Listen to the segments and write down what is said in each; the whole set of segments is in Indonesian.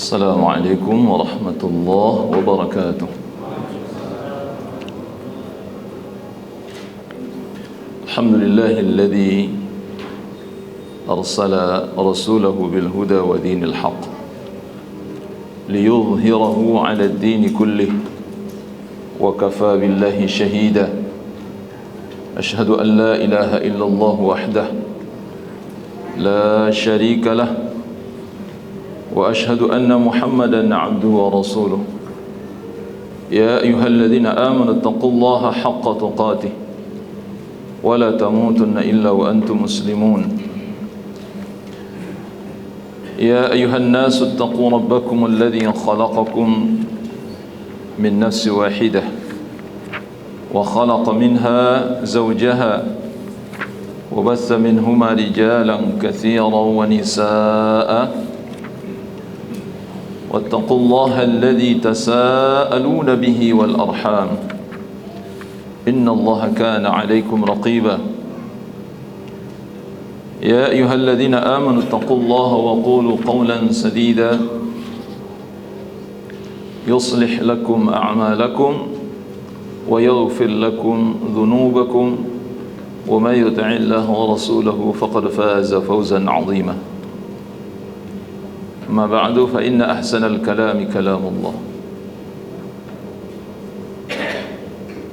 السلام عليكم ورحمة الله وبركاته. الحمد لله الذي أرسل رسوله بالهدى ودين الحق ليظهره على الدين كله وكفى بالله شهيدا. أشهد أن لا إله إلا الله وحده لا شريك له وأشهد أن محمدا عبده ورسوله. يا أيها الذين آمنوا اتقوا الله حق تقاته ولا تموتن إلا وأنتم مسلمون. يا أيها الناس اتقوا ربكم الذي خلقكم من نفس واحدة وخلق منها زوجها وبث منهما رجالا كثيرا ونساء واتقوا الله الذي تساءلون به والأرحام إن الله كان عليكم رقيبا. يا أيها الذين آمنوا اتقوا الله وقولوا قولا سديدا يصلح لكم أعمالكم ويغفر لكم ذنوبكم ومن يطع الله ورسوله فقد فاز فوزا عظيما. أما بعد فإن أحسن الكلام كلام الله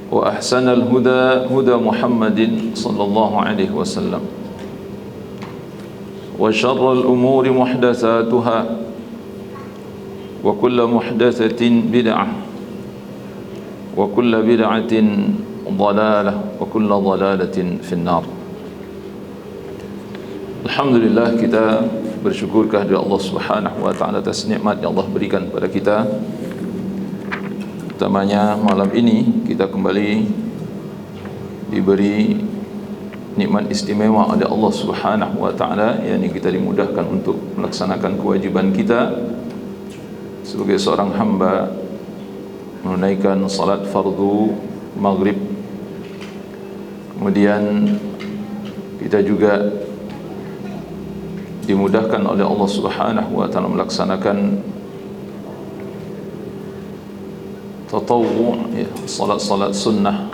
وأحسن الهدى هدى محمد صلى الله عليه وسلم وشر الأمور محدثاتها وكل محدثة بدعة وكل بدعة ضلالة وكل ضلالة في النار. Alhamdulillah, kita bersyukur kehadirat Allah Subhanahu wa taala atas nikmat yang Allah berikan kepada kita. Utamanya malam ini kita kembali diberi nikmat istimewa oleh Allah Subhanahu wa taala, yakni kita dimudahkan untuk melaksanakan kewajiban kita sebagai seorang hamba, menunaikan salat fardu maghrib. Kemudian kita juga dimudahkan oleh Allah Subhanahu wa taala melaksanakan tatawwu', ya, salat-salat sunnah.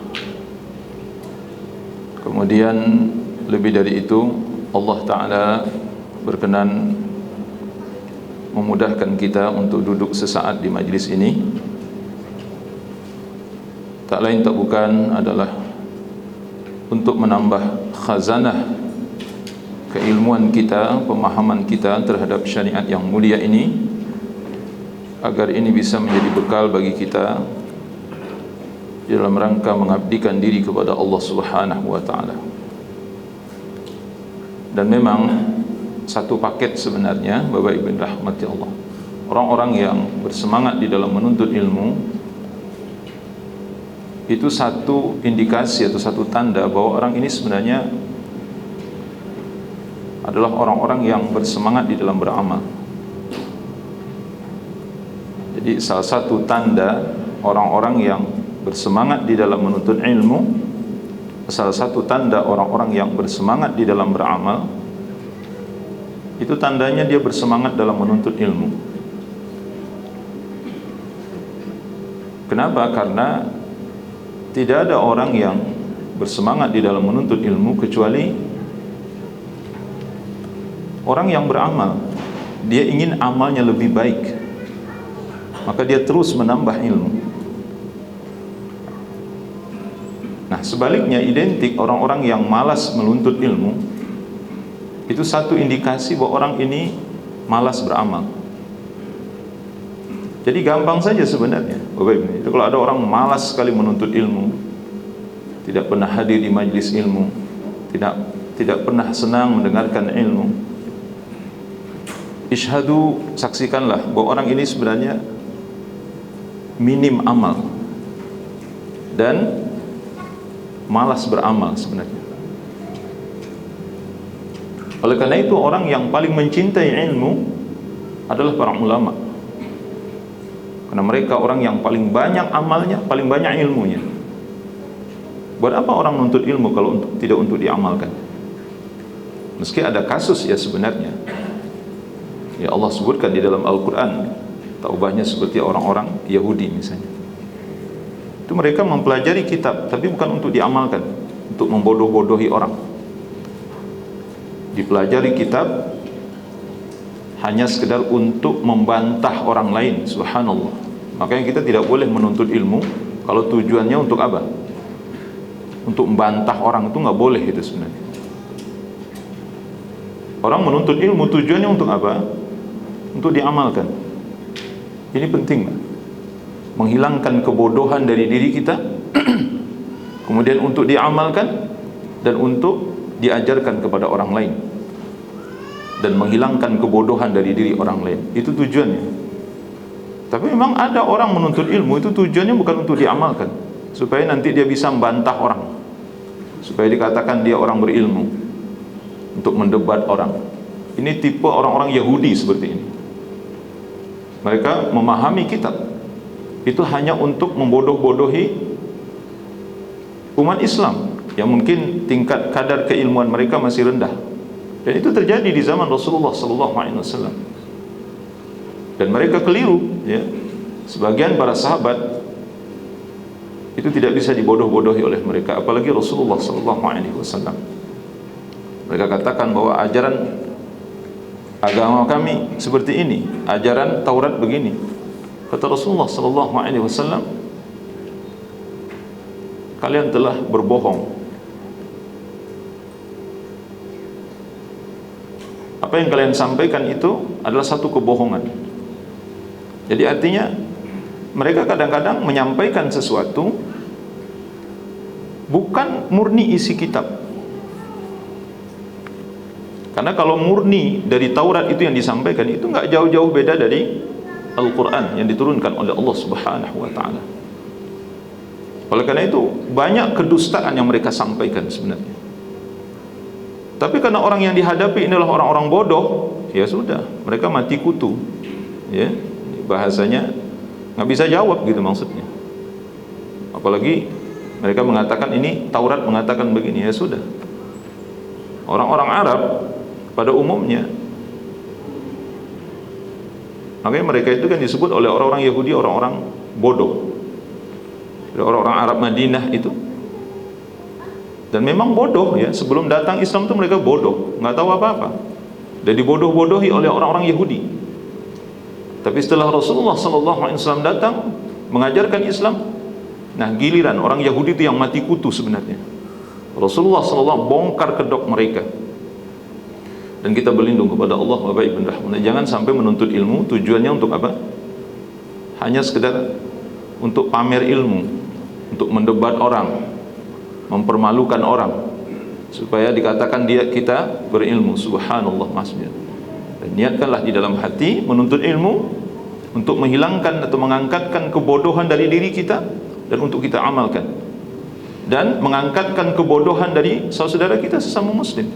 Kemudian lebih dari itu Allah taala berkenan memudahkan kita untuk duduk sesaat di majlis ini. Tak lain tak bukan adalah untuk menambah khazanah keilmuan kita, pemahaman kita terhadap syariat yang mulia ini, agar ini bisa menjadi bekal bagi kita dalam rangka mengabdikan diri kepada Allah Subhanahu wa taala. Dan memang satu paket sebenarnya, Bapak Ibu rahmati Allah. Orang-orang yang bersemangat di dalam menuntut ilmu itu satu indikasi atau satu tanda bahwa orang ini sebenarnya adalah orang-orang yang bersemangat di dalam beramal. Jadi salah satu tanda orang-orang yang bersemangat di dalam menuntut ilmu, salah satu tanda orang-orang yang bersemangat di dalam beramal, itu tandanya dia bersemangat dalam menuntut ilmu. Kenapa? Karena tidak ada orang yang bersemangat di dalam menuntut ilmu kecuali orang yang beramal. Dia ingin amalnya lebih baik, maka dia terus menambah ilmu. Nah, sebaliknya identik orang-orang yang malas menuntut ilmu, itu satu indikasi bahwa orang ini malas beramal. Jadi gampang saja sebenarnya, Bapak Ibu. Itu kalau ada orang malas sekali menuntut ilmu, tidak pernah hadir di majlis ilmu, tidak pernah senang mendengarkan ilmu, ishadu, saksikanlah bahwa orang ini sebenarnya minim amal dan malas beramal sebenarnya. Oleh karena itu orang yang paling mencintai ilmu adalah para ulama, karena mereka orang yang paling banyak amalnya, paling banyak ilmunya. Buat apa orang menuntut ilmu kalau tidak untuk diamalkan? Meski ada kasus ya sebenarnya, ya Allah sebutkan di dalam Al-Quran taubahnya seperti orang-orang Yahudi misalnya. Itu mereka mempelajari kitab, tapi bukan untuk diamalkan, untuk membodoh-bodohi orang. Dipelajari kitab hanya sekedar untuk membantah orang lain, subhanallah. Makanya kita tidak boleh menuntut ilmu kalau tujuannya untuk apa? Untuk membantah orang, itu nggak boleh itu sebenarnya. Orang menuntut ilmu tujuannya untuk apa? Untuk diamalkan. Ini penting, menghilangkan kebodohan dari diri kita, kemudian untuk diamalkan dan untuk diajarkan kepada orang lain, dan menghilangkan kebodohan dari diri orang lain. Itu tujuannya. Tapi memang ada orang menuntut ilmu itu tujuannya bukan untuk diamalkan, supaya nanti dia bisa membantah orang, supaya dikatakan dia orang berilmu, untuk mendebat orang. Ini tipe orang-orang Yahudi seperti ini. Mereka memahami kitab itu hanya untuk membodoh-bodohi umat Islam yang mungkin tingkat kadar keilmuan mereka masih rendah. Dan itu terjadi di zaman Rasulullah SAW. Dan mereka keliru, ya. Sebagian para sahabat itu tidak bisa dibodoh-bodohi oleh mereka, apalagi Rasulullah SAW. Mereka katakan bahwa ajaran agama kami seperti ini, ajaran Taurat begini. Kata Rasulullah SAW, kalian telah berbohong. Apa yang kalian sampaikan itu adalah satu kebohongan. Jadi artinya mereka kadang-kadang menyampaikan sesuatu bukan murni isi kitab. Karena kalau murni dari Taurat itu yang disampaikan, itu nggak jauh-jauh beda dari Al-Quran yang diturunkan oleh Allah Subhanahu wa Ta'ala. Oleh karena itu banyak kedustaan yang mereka sampaikan sebenarnya. Tapi karena orang yang dihadapi inilah orang-orang bodoh, ya sudah, mereka mati kutu, ya, bahasanya nggak bisa jawab gitu maksudnya. Apalagi mereka mengatakan ini Taurat mengatakan begini, ya sudah. Orang-orang Arab pada umumnya, makanya mereka itu kan disebut oleh orang-orang Yahudi orang-orang bodoh. Orang-orang Arab Madinah itu, dan memang bodoh ya, sebelum datang Islam itu mereka bodoh, nggak tahu apa-apa, dan dibodoh-bodohi oleh orang-orang Yahudi. Tapi setelah Rasulullah SAW datang mengajarkan Islam, nah giliran orang Yahudi itu yang mati kutu sebenarnya. Rasulullah SAW bongkar kedok mereka. Dan kita berlindung kepada Allah, Bapak Ibu rahimah. Jangan sampai menuntut ilmu tujuannya untuk apa? Hanya sekedar untuk pamer ilmu, untuk mendebat orang, mempermalukan orang, supaya dikatakan kita berilmu. Subhanallah, maksudnya. Dan niatkanlah di dalam hati menuntut ilmu untuk menghilangkan atau mengangkatkan kebodohan dari diri kita dan untuk kita amalkan, dan mengangkatkan kebodohan dari saudara kita sesama muslim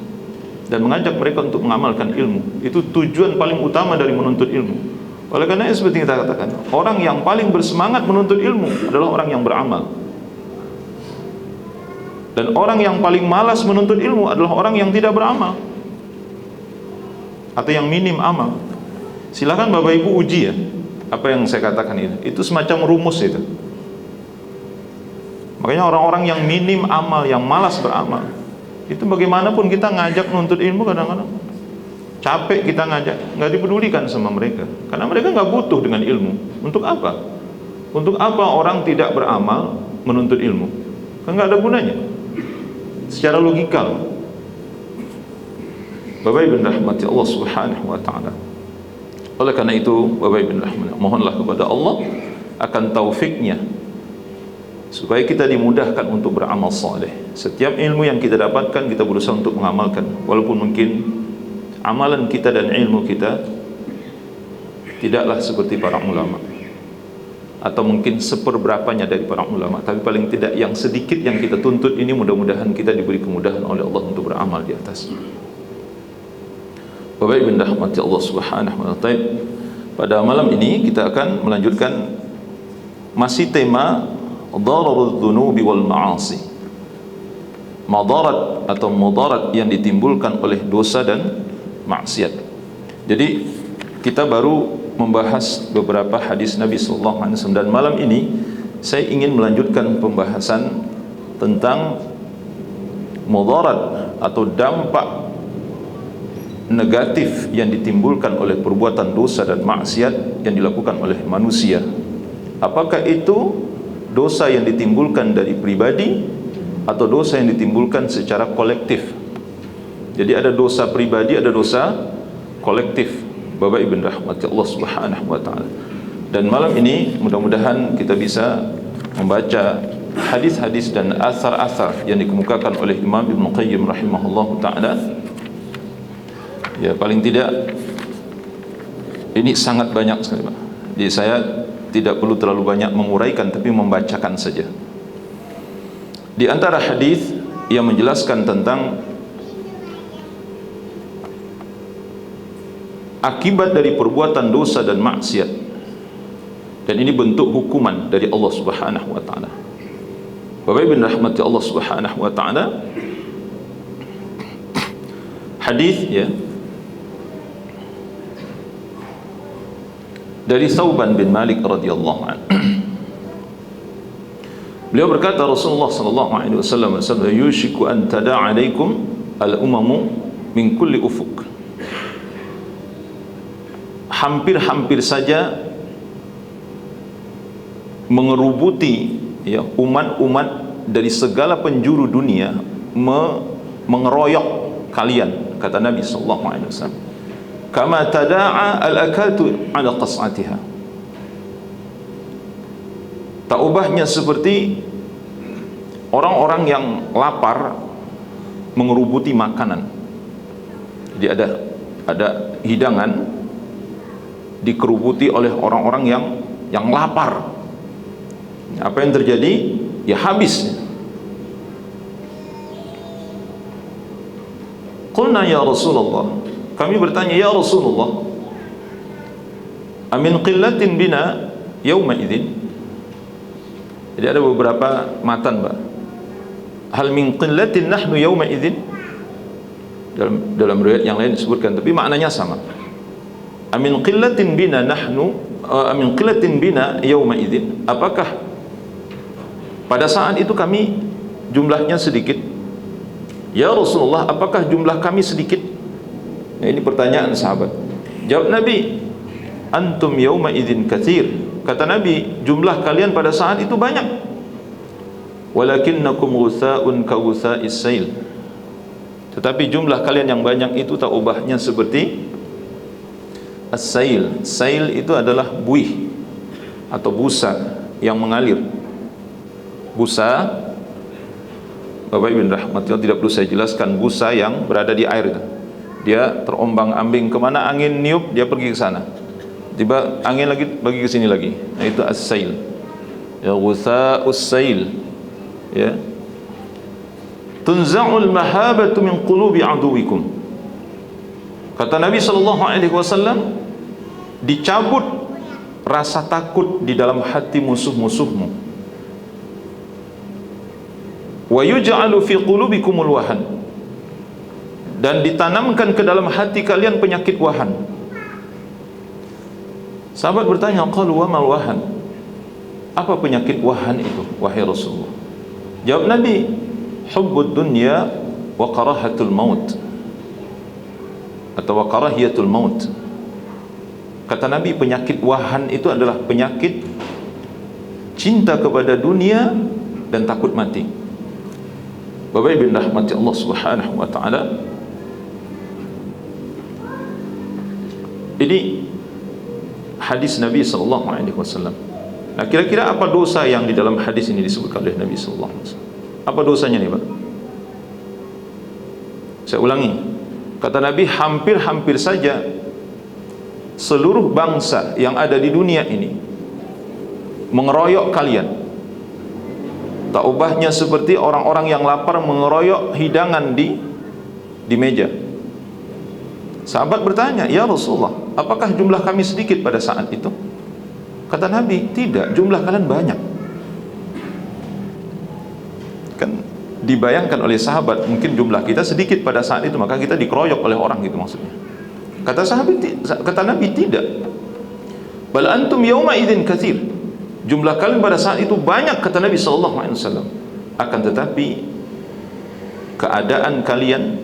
dan mengajak mereka untuk mengamalkan ilmu. Itu tujuan paling utama dari menuntut ilmu. Oleh karena itu seperti kita katakan, orang yang paling bersemangat menuntut ilmu adalah orang yang beramal. Dan orang yang paling malas menuntut ilmu adalah orang yang tidak beramal atau yang minim amal. Silakan Bapak Ibu uji ya, apa yang saya katakan itu. Itu semacam rumus itu. Makanya orang-orang yang minim amal, yang malas beramal, itu bagaimanapun kita ngajak menuntut ilmu kadang-kadang capek kita ngajak, nggak dipedulikan sama mereka, karena mereka nggak butuh dengan ilmu. Untuk apa? Untuk apa orang tidak beramal menuntut ilmu? Kan nggak ada gunanya secara logikal. Bapak Ibu rahmati Allah Subhanahu wa Ta'ala. Oleh karena itu Bapak Ibu rahmati, mohonlah kepada Allah akan taufiknya supaya kita dimudahkan untuk beramal saleh. Setiap ilmu yang kita dapatkan kita berusaha untuk mengamalkan, walaupun mungkin amalan kita dan ilmu kita tidaklah seperti para ulama, atau mungkin seperberapanya dari para ulama, tapi paling tidak yang sedikit yang kita tuntut ini mudah-mudahan kita diberi kemudahan oleh Allah untuk beramal di atas. Bapak Ibu rahmati Allah Subhanahu wa Ta'ala. Pada malam ini kita akan melanjutkan masih tema Dararudz dzunubi wal ma'asi. Madarat atau mudarat yang ditimbulkan oleh dosa dan maksiat. Jadi kita baru membahas beberapa hadis Nabi sallallahu alaihi wasallam, dan malam ini saya ingin melanjutkan pembahasan tentang mudarat atau dampak negatif yang ditimbulkan oleh perbuatan dosa dan maksiat yang dilakukan oleh manusia. Apakah itu dosa yang ditimbulkan dari pribadi atau dosa yang ditimbulkan secara kolektif? Jadi ada dosa pribadi, ada dosa kolektif. Bapak Ibu rahmati Allah Subhanahu wa taala. Dan malam ini mudah-mudahan kita bisa membaca hadis-hadis dan asar-asar yang dikemukakan oleh Imam Ibn Qayyim rahimahullahu taala. Ya, paling tidak ini sangat banyak sekali, Pak. Jadi saya tidak perlu terlalu banyak menguraikan, tapi membacakan saja. Di antara hadis yang menjelaskan tentang akibat dari perbuatan dosa dan maksiat, dan ini bentuk hukuman dari Allah Subhanahu wa taala. Bapak Ibu rahmati Allah Subhanahu wa taala, hadis ya dari Thauban bin Malik radhiyallahu anhu. Beliau berkata, Rasulullah sallallahu alaihi wasallam bersabda, yushiku an tada'a alaikum al-umamu min kulli ufuq. Hampir-hampir saja mengerubuti ya umat-umat dari segala penjuru dunia mengeroyok kalian, kata Nabi sallallahu alaihi wasallam. Kama tada'a al-akatu ala qas'atiha. Tak ubahnya seperti orang-orang yang lapar mengerubuti makanan. Jadi ada hidangan dikerubuti oleh orang-orang yang lapar. Apa yang terjadi? Ya habis. Qulna ya Rasulullah, kami bertanya, ya Rasulullah, amin qillatin bina yawma idzin. Jadi ada beberapa matan, Pak. Hal min qillatin nahnu yawma idzin. Dalam riwayat yang lain disebutkan, tapi maknanya sama. Amin qillatin bina nahnu, amin qillatin bina yawma idzin. Apakah pada saat itu kami jumlahnya sedikit? Ya Rasulullah, apakah jumlah kami sedikit? Nah, ini pertanyaan sahabat. Jawab Nabi, antum yawma idzin katsir. Kata Nabi, jumlah kalian pada saat itu banyak. Walakinnakum ghusaa'un ka ghusaa'is sail. Tetapi jumlah kalian yang banyak itu tak ubahnya seperti as-sail. Sail itu adalah buih atau busa yang mengalir. Busa, Bapak Ibu rahmatullah, tidak perlu saya jelaskan, busa yang berada di air. Dia terombang-ambing, kemana angin niup dia pergi ke sana, tiba angin lagi pergi ke sini lagi. Nah, itu as-sail. Ya, ghusaa'us sail. Ya. Tunza'ul mahabatu min qulubi aduwikum. Kata Nabi sallallahu alaihi wasallam, dicabut rasa takut di dalam hati musuh-musuhmu. Wa yuj'alu fi qulubikumul wahan. Dan ditanamkan ke dalam hati kalian penyakit wahan. Sahabat bertanya, qalu wa mal wahan? Apa penyakit wahan itu, wahai Rasulullah? Jawab Nabi, hubbud dunya wa karahatul maut, atau wa karahiyatul maut. Kata Nabi, penyakit wahan itu adalah penyakit cinta kepada dunia dan takut mati. Bapak Ibu rahmati Allah Subhanahu wa taala, ini hadis Nabi sallallahu alaihi wasallam. Nah, kira-kira apa dosa yang di dalam hadis ini disebutkan oleh Nabi sallallahu alaihi wasallam? Apa dosanya nih, Pak? Saya ulangi. Kata Nabi, hampir-hampir saja seluruh bangsa yang ada di dunia ini mengeroyok kalian. Tak ubahnya seperti orang-orang yang lapar mengeroyok hidangan di meja. Sahabat bertanya, ya Rasulullah, apakah jumlah kami sedikit pada saat itu? Kata Nabi, tidak, jumlah kalian banyak. Kan dibayangkan oleh sahabat, mungkin jumlah kita sedikit pada saat itu, maka kita dikeroyok oleh orang, gitu maksudnya. Kata Nabi tidak. Bal antum yawma idzin katsir. Jumlah kalian pada saat itu banyak, kata Nabi sallallahu alaihi wasallam. Akan tetapi keadaan kalian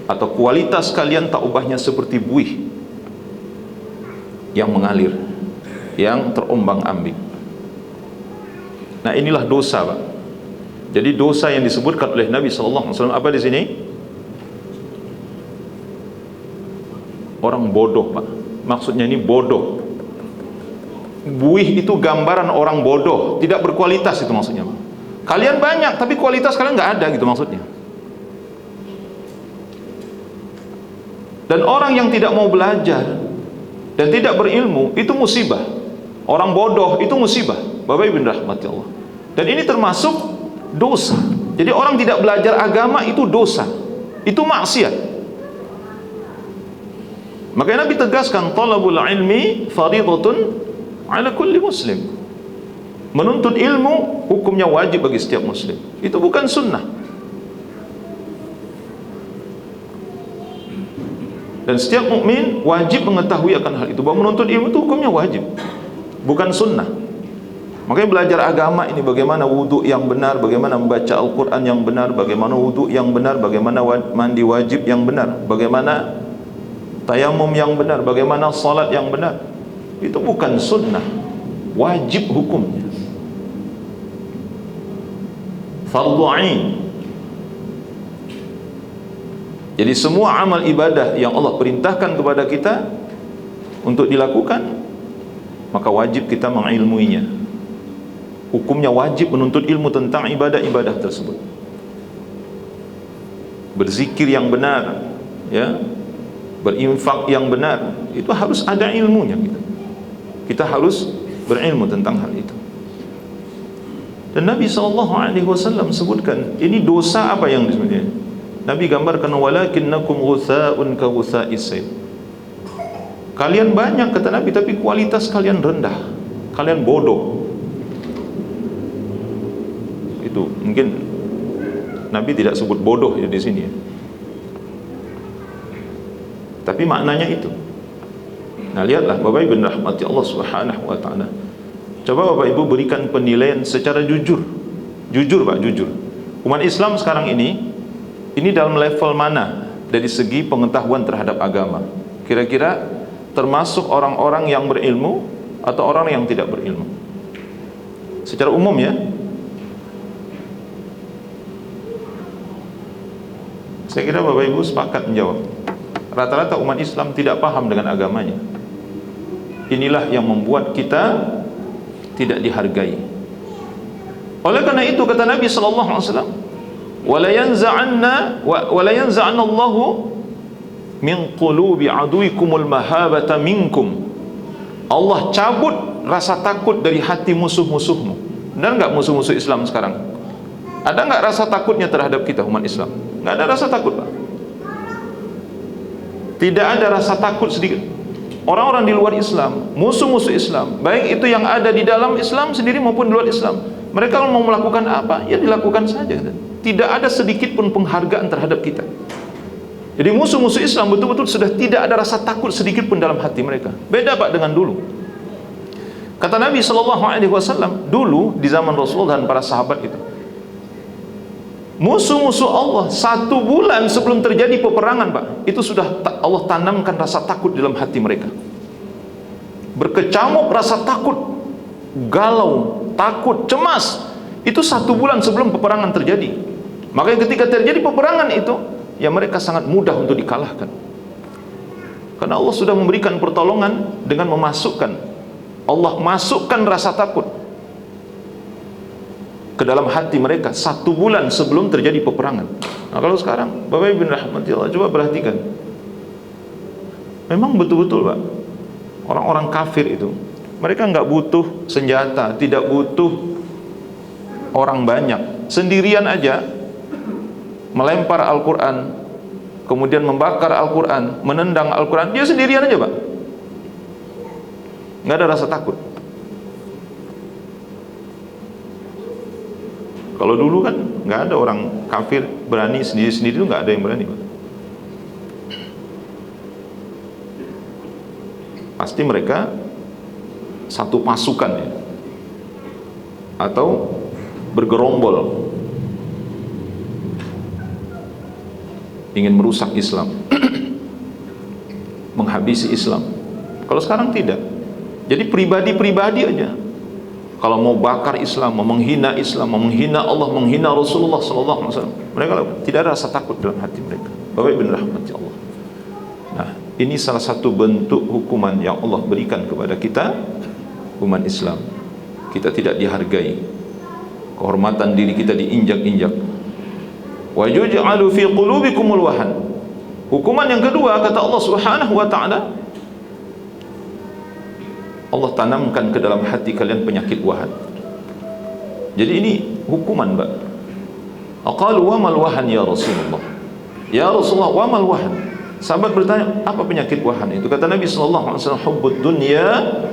atau kualitas kalian tak ubahnya seperti buih yang mengalir, yang terombang-ambing. Nah, inilah dosa, Pak. Jadi dosa yang disebutkan oleh Nabi sallallahu alaihi wasallam apa di sini? Orang bodoh, Pak. Maksudnya ini bodoh. Buih itu gambaran orang bodoh, tidak berkualitas, itu maksudnya, Pak. Kalian banyak tapi kualitas kalian nggak ada, gitu maksudnya. Dan orang yang tidak mau belajar dan tidak berilmu itu musibah. Orang bodoh itu musibah. Bapak Ibu rahmati Allah. Dan ini termasuk dosa. Jadi orang tidak belajar agama itu dosa. Itu maksiat. Makanya Nabi tegaskan talabul ilmi fardhatun ala kulli muslim. Menuntut ilmu hukumnya wajib bagi setiap muslim. Itu bukan sunnah. Dan setiap mukmin wajib mengetahui akan hal itu, bahwa menuntut ilmu itu hukumnya wajib, bukan sunnah. Makanya belajar agama ini, bagaimana wudhu yang benar, bagaimana membaca Al-Quran yang benar, bagaimana wudhu yang benar, bagaimana mandi wajib yang benar, bagaimana tayamum yang benar, bagaimana salat yang benar. Itu bukan sunnah, wajib hukumnya, fardhu ain. Jadi semua amal ibadah yang Allah perintahkan kepada kita untuk dilakukan, maka wajib kita mengilmuinya. Hukumnya wajib menuntut ilmu tentang ibadah-ibadah tersebut. Berzikir yang benar, ya, berinfak yang benar, itu harus ada ilmunya. Kita harus berilmu tentang hal itu. Dan Nabi SAW sebutkan, ini dosa apa yang disebutnya? Nabi gambarkan, walakinnakum ghutha'un ka ghutha'is sayl. Kalian banyak, kata Nabi, tapi kualitas kalian rendah. Kalian bodoh. Itu mungkin Nabi tidak sebut bodoh ya di sini ya. Tapi maknanya itu. Nah, lihatlah Bapak Ibu rahmati Allah Subhanahu wa taala. Coba Bapak Ibu berikan penilaian secara jujur. Jujur, Pak, jujur. Umat Islam sekarang ini dalam level mana dari segi pengetahuan terhadap agama? Kira-kira termasuk orang-orang yang berilmu atau orang yang tidak berilmu? Secara umum ya. Saya kira Bapak Ibu sepakat menjawab. Rata-rata umat Islam tidak paham dengan agamanya. Inilah yang membuat kita tidak dihargai. Oleh karena itu kata Nabi sallallahu alaihi wasallam, wala yanza'anna Allahu min qulubi aduikumul mahabata minkum. Allah cabut rasa takut dari hati musuh-musuhmu. Benar enggak musuh-musuh Islam sekarang? Ada enggak rasa takutnya terhadap kita umat Islam? Enggak ada rasa takut, Pak. Tidak ada rasa takut sedikit. Orang-orang di luar Islam, musuh-musuh Islam, baik itu yang ada di dalam Islam sendiri maupun di luar Islam, mereka kalau mau melakukan apa, ya dilakukan saja. Tidak ada sedikit pun penghargaan terhadap kita. Jadi musuh-musuh Islam betul-betul sudah tidak ada rasa takut sedikit pun dalam hati mereka. Beda, Pak, dengan dulu. Kata Nabi SAW, dulu di zaman Rasul dan para sahabat itu, musuh-musuh Allah 1 bulan sebelum terjadi peperangan, Pak, itu sudah Allah tanamkan rasa takut dalam hati mereka. Berkecamuk rasa takut, galau, takut, cemas, itu 1 bulan sebelum peperangan terjadi. Makanya ketika terjadi peperangan itu, ya mereka sangat mudah untuk dikalahkan. Karena Allah sudah memberikan pertolongan dengan memasukkan, Allah masukkan rasa takut ke dalam hati mereka 1 bulan sebelum terjadi peperangan. Nah, kalau sekarang Bapak Ibu rahmati Allah, coba perhatikan. Memang betul-betul, Pak, orang-orang kafir itu, mereka nggak butuh senjata, tidak butuh orang banyak. Sendirian aja melempar Al-Quran, kemudian membakar Al-Quran, menendang Al-Quran, dia sendirian aja, Pak. Nggak ada rasa takut. Kalau dulu kan nggak ada orang kafir berani sendiri-sendiri, itu nggak ada yang berani, Pak. Pasti mereka satu pasukan ya, atau bergerombol ingin merusak Islam, menghabisi Islam. Kalau sekarang tidak. Jadi pribadi-pribadi aja. Kalau mau bakar Islam, mau menghina Islam, mau menghina Allah, menghina Rasulullah sallallahu alaihi wasallam, mereka tidak ada rasa takut dalam hati mereka. Bapak Ibu rahmati Allah. Nah, ini salah satu bentuk hukuman yang Allah berikan kepada kita, umat Islam. Kita tidak dihargai, kehormatan diri kita diinjak-injak. Wa yuj'alu fi qulubikumul wahan. Hukuman yang kedua, kata Allah Subhanahu wa taala, Allah tanamkan ke dalam hati kalian penyakit wahan. Jadi ini hukuman, Mbak. Aqalu wa mal wahan ya Rasulullah. Ya Rasulullah, wa mal wahan. Sahabat bertanya, apa penyakit wahan itu? Kata Nabi sallallahu alaihi wasallam, hubbud dunya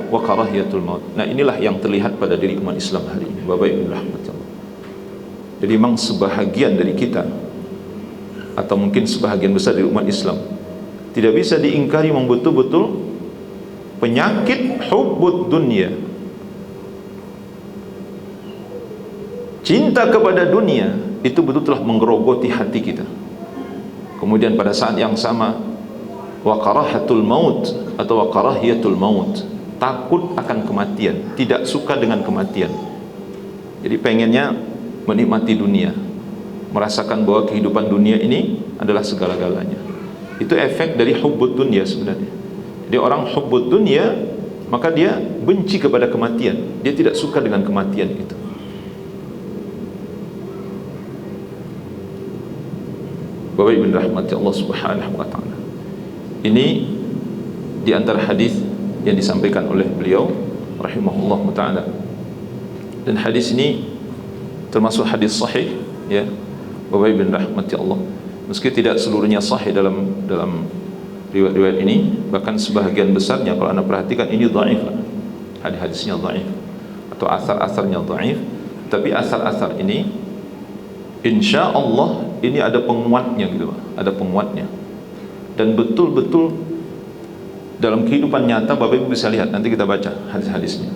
wa karahiyatul maut. Nah, inilah yang terlihat pada diri umat Islam hari ini. Bapak Ibu rahmatullah. Jadi memang sebahagian dari kita, atau mungkin sebahagian besar dari umat Islam, tidak bisa diingkari memang betul-betul penyakit hubbud dunya, cinta kepada dunia itu betul telah menggerogoti hati kita. Kemudian pada saat yang sama, wa karahatul maut atau wa karahiyatul maut, takut akan kematian, tidak suka dengan kematian. Jadi pengennya menikmati dunia, merasakan bahwa kehidupan dunia ini adalah segala-galanya. Itu efek dari hubbud dunya sebenarnya. Jadi orang hubbud dunya, maka dia benci kepada kematian, dia tidak suka dengan kematian itu. Bapak Ibu rahmati Allah Subhanahu wa taala. Ini di antara hadis yang disampaikan oleh beliau rahimahullah taala. Dan hadis ini termasuk hadis sahih ya. Bapak Ibu rahmati Allah. Meski tidak seluruhnya sahih dalam riwayat-riwayat ini, bahkan sebahagian besarnya kalau Anda perhatikan ini dhaif. Hadis-hadisnya dhaif atau asar-asarnya dhaif, tapi asar-asar ini insya Allah ini ada penguatnya gitu, ada penguatnya. Dan betul-betul dalam kehidupan nyata Bapak Ibu bisa lihat, nanti kita baca hadis-hadisnya.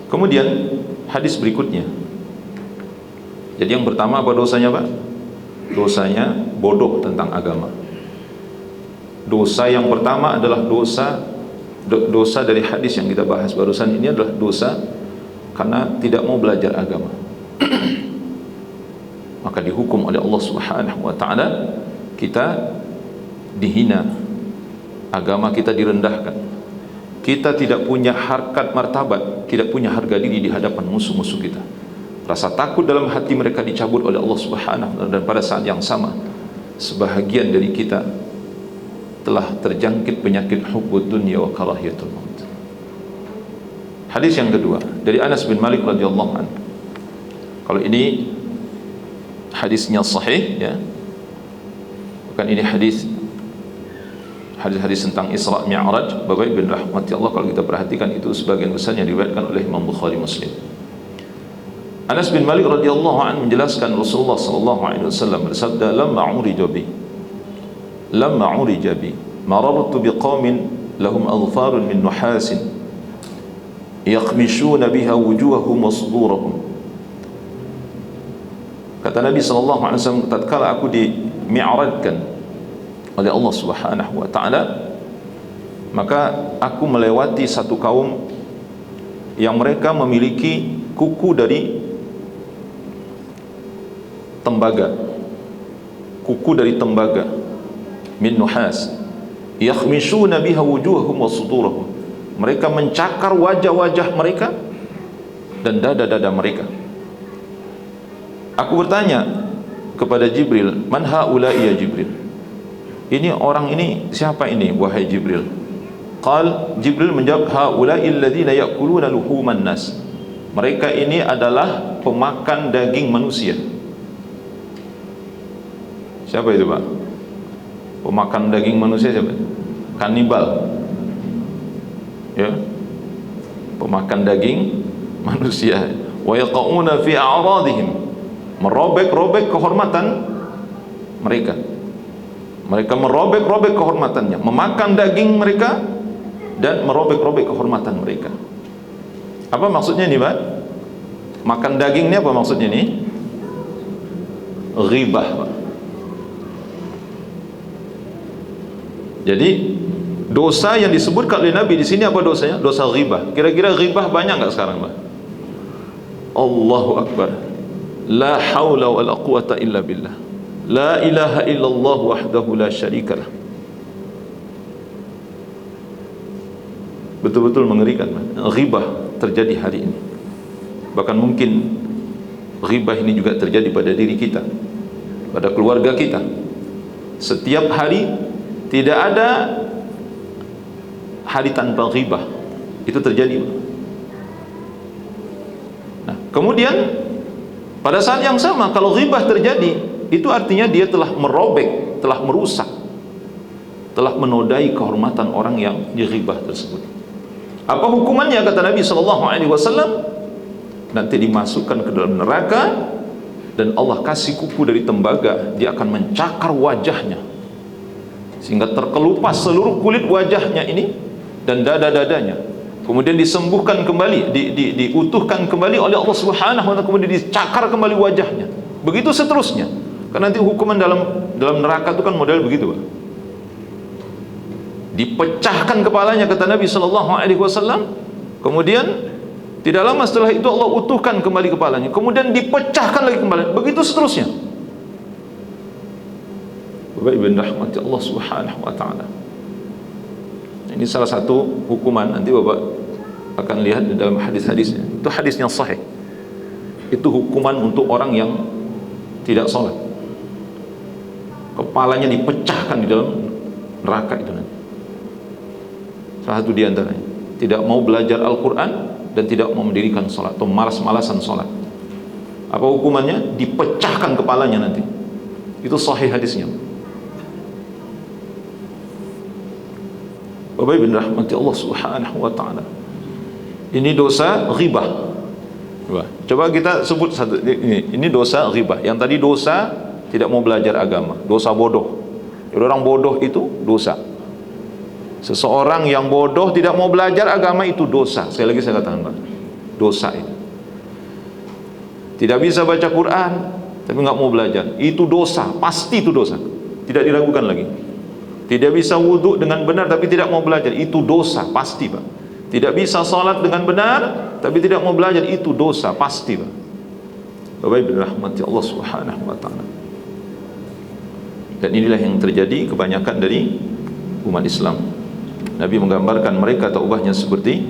Kemudian hadis berikutnya. Jadi yang pertama apa dosanya, Pak? Dosanya bodoh tentang agama. Dosa yang pertama adalah dosa dari hadis yang kita bahas barusan ini adalah dosa karena tidak mau belajar agama. Maka dihukum oleh Allah Subhanahu wa taala, kita dihina, agama kita direndahkan, kita tidak punya harkat martabat, tidak punya harga diri di hadapan musuh-musuh kita. Rasa takut dalam hati mereka dicabut oleh Allah Subhanahu wa taala, dan pada saat yang sama sebahagian dari kita telah terjangkit penyakit hubbud dunya wa karahiyatul maut. Hadis yang kedua dari Anas bin Malik radhiyallahu anhu. Kalau ini hadisnya sahih ya. Bukan ini hadis tentang Isra Mi'raj. Bapak Ibu rahmati Allah, kalau kita perhatikan itu sebagian besarnya diriwayatkan oleh Imam Bukhari Muslim. Anas bin Malik radhiyallahu anhu menjelaskan Rasulullah sallallahu alaihi wasallam bersabda, lamma urija bi marartu biqaumin lahum adfarun min nuhasin yakhmishuna biha wujuhahum wa sudurahum. Kata Nabi sallallahu alaihi wasallam, tatkala aku dimi'rajkan oleh Allah Subhanahu wa taala, maka aku melewati satu kaum yang mereka memiliki kuku dari tembaga, min nuhas, yakhmishuna biha wujuhahum wa sudurahum. Mereka mencakar wajah-wajah mereka dan dada-dada mereka. Aku bertanya kepada Jibril, man haula'i ya Jibril? Ini orang ini siapa ini wahai Jibril? Jibril menjawab, haula'i alladhina ya'kuluna luhuman nas. Mereka ini adalah pemakan daging manusia. Siapa itu, Pak? Pemakan daging manusia siapa? Kanibal. Ya. Pemakan daging manusia. Wa yaqauna fi a'radihim. Merobek-robek kehormatan mereka. Mereka merobek-robek kehormatannya, memakan daging mereka dan merobek-robek kehormatan mereka. Apa maksudnya nih, Pak? Makan daging ini apa maksudnya nih? Ghibah, Pak. Jadi dosa yang disebutkan oleh Nabi di sini apa dosanya? Dosa ghibah. Kira-kira ghibah banyak enggak sekarang, Pak? Allahu Akbar. La haula wa la quwata illa billah. La ilaha illallah wahdahu la syarikalah. Betul-betul mengerikan, Pak. Ghibah terjadi hari ini. Bahkan mungkin ghibah ini juga terjadi pada diri kita, pada keluarga kita. Setiap hari tidak ada hari tanpa ghibah. Itu terjadi. Nah, kemudian pada saat yang sama kalau ghibah terjadi, itu artinya dia telah merobek, telah merusak, telah menodai kehormatan orang yang dighibah tersebut. Apa hukumannya kata Nabi SAW? Nanti dimasukkan ke dalam neraka dan Allah kasih kuku dari tembaga, dia akan mencakar wajahnya sehingga terkelupas seluruh kulit wajahnya ini dan dada-dadanya, kemudian disembuhkan kembali, diutuhkan kembali oleh Allah Subhanahu wa taala, kemudian dicakar kembali wajahnya. Begitu seterusnya. Karena nanti hukuman dalam neraka itu kan model begitu, Pak. Dipecahkan kepalanya kata Nabi SAW, kemudian tidak lama setelah itu Allah utuhkan kembali kepalanya, kemudian dipecahkan lagi kembali, begitu seterusnya. Bapak Ibu rahmati Allah Subhanahu wa taala. Ini salah satu hukuman, nanti Bapak akan lihat di dalam hadis-hadisnya. Itu hadisnya sahih. Itu hukuman untuk orang yang tidak sholat. Kepalanya dipecahkan di dalam neraka itu nanti. Salah satu di antaranya tidak mau belajar Al-Quran dan tidak mau mendirikan sholat atau malas-malasan sholat. Apa hukumannya? Dipecahkan kepalanya nanti. Itu sahih hadisnya. Bapak Ibu rahmati Allah Subhanahu wa taala. Ini dosa ghibah. Coba kita sebut satu ini dosa ghibah. Yang tadi dosa tidak mau belajar agama, dosa bodoh. Jadi orang bodoh itu dosa. Seseorang yang bodoh tidak mau belajar agama itu dosa. Sekali lagi saya katakan, Pak, dosa itu. Tidak bisa baca Quran tapi nggak mau belajar, itu dosa, pasti itu dosa. Tidak diragukan lagi. Tidak bisa wudhu dengan benar tapi tidak mau belajar, itu dosa, pasti, Pak. Tidak bisa sholat dengan benar tapi tidak mau belajar, itu dosa, pasti, Pak. Bapak Ibu rahmati Allah Subhanahu wa taala. Dan inilah yang terjadi kebanyakan dari umat Islam. Nabi menggambarkan mereka taubahnya seperti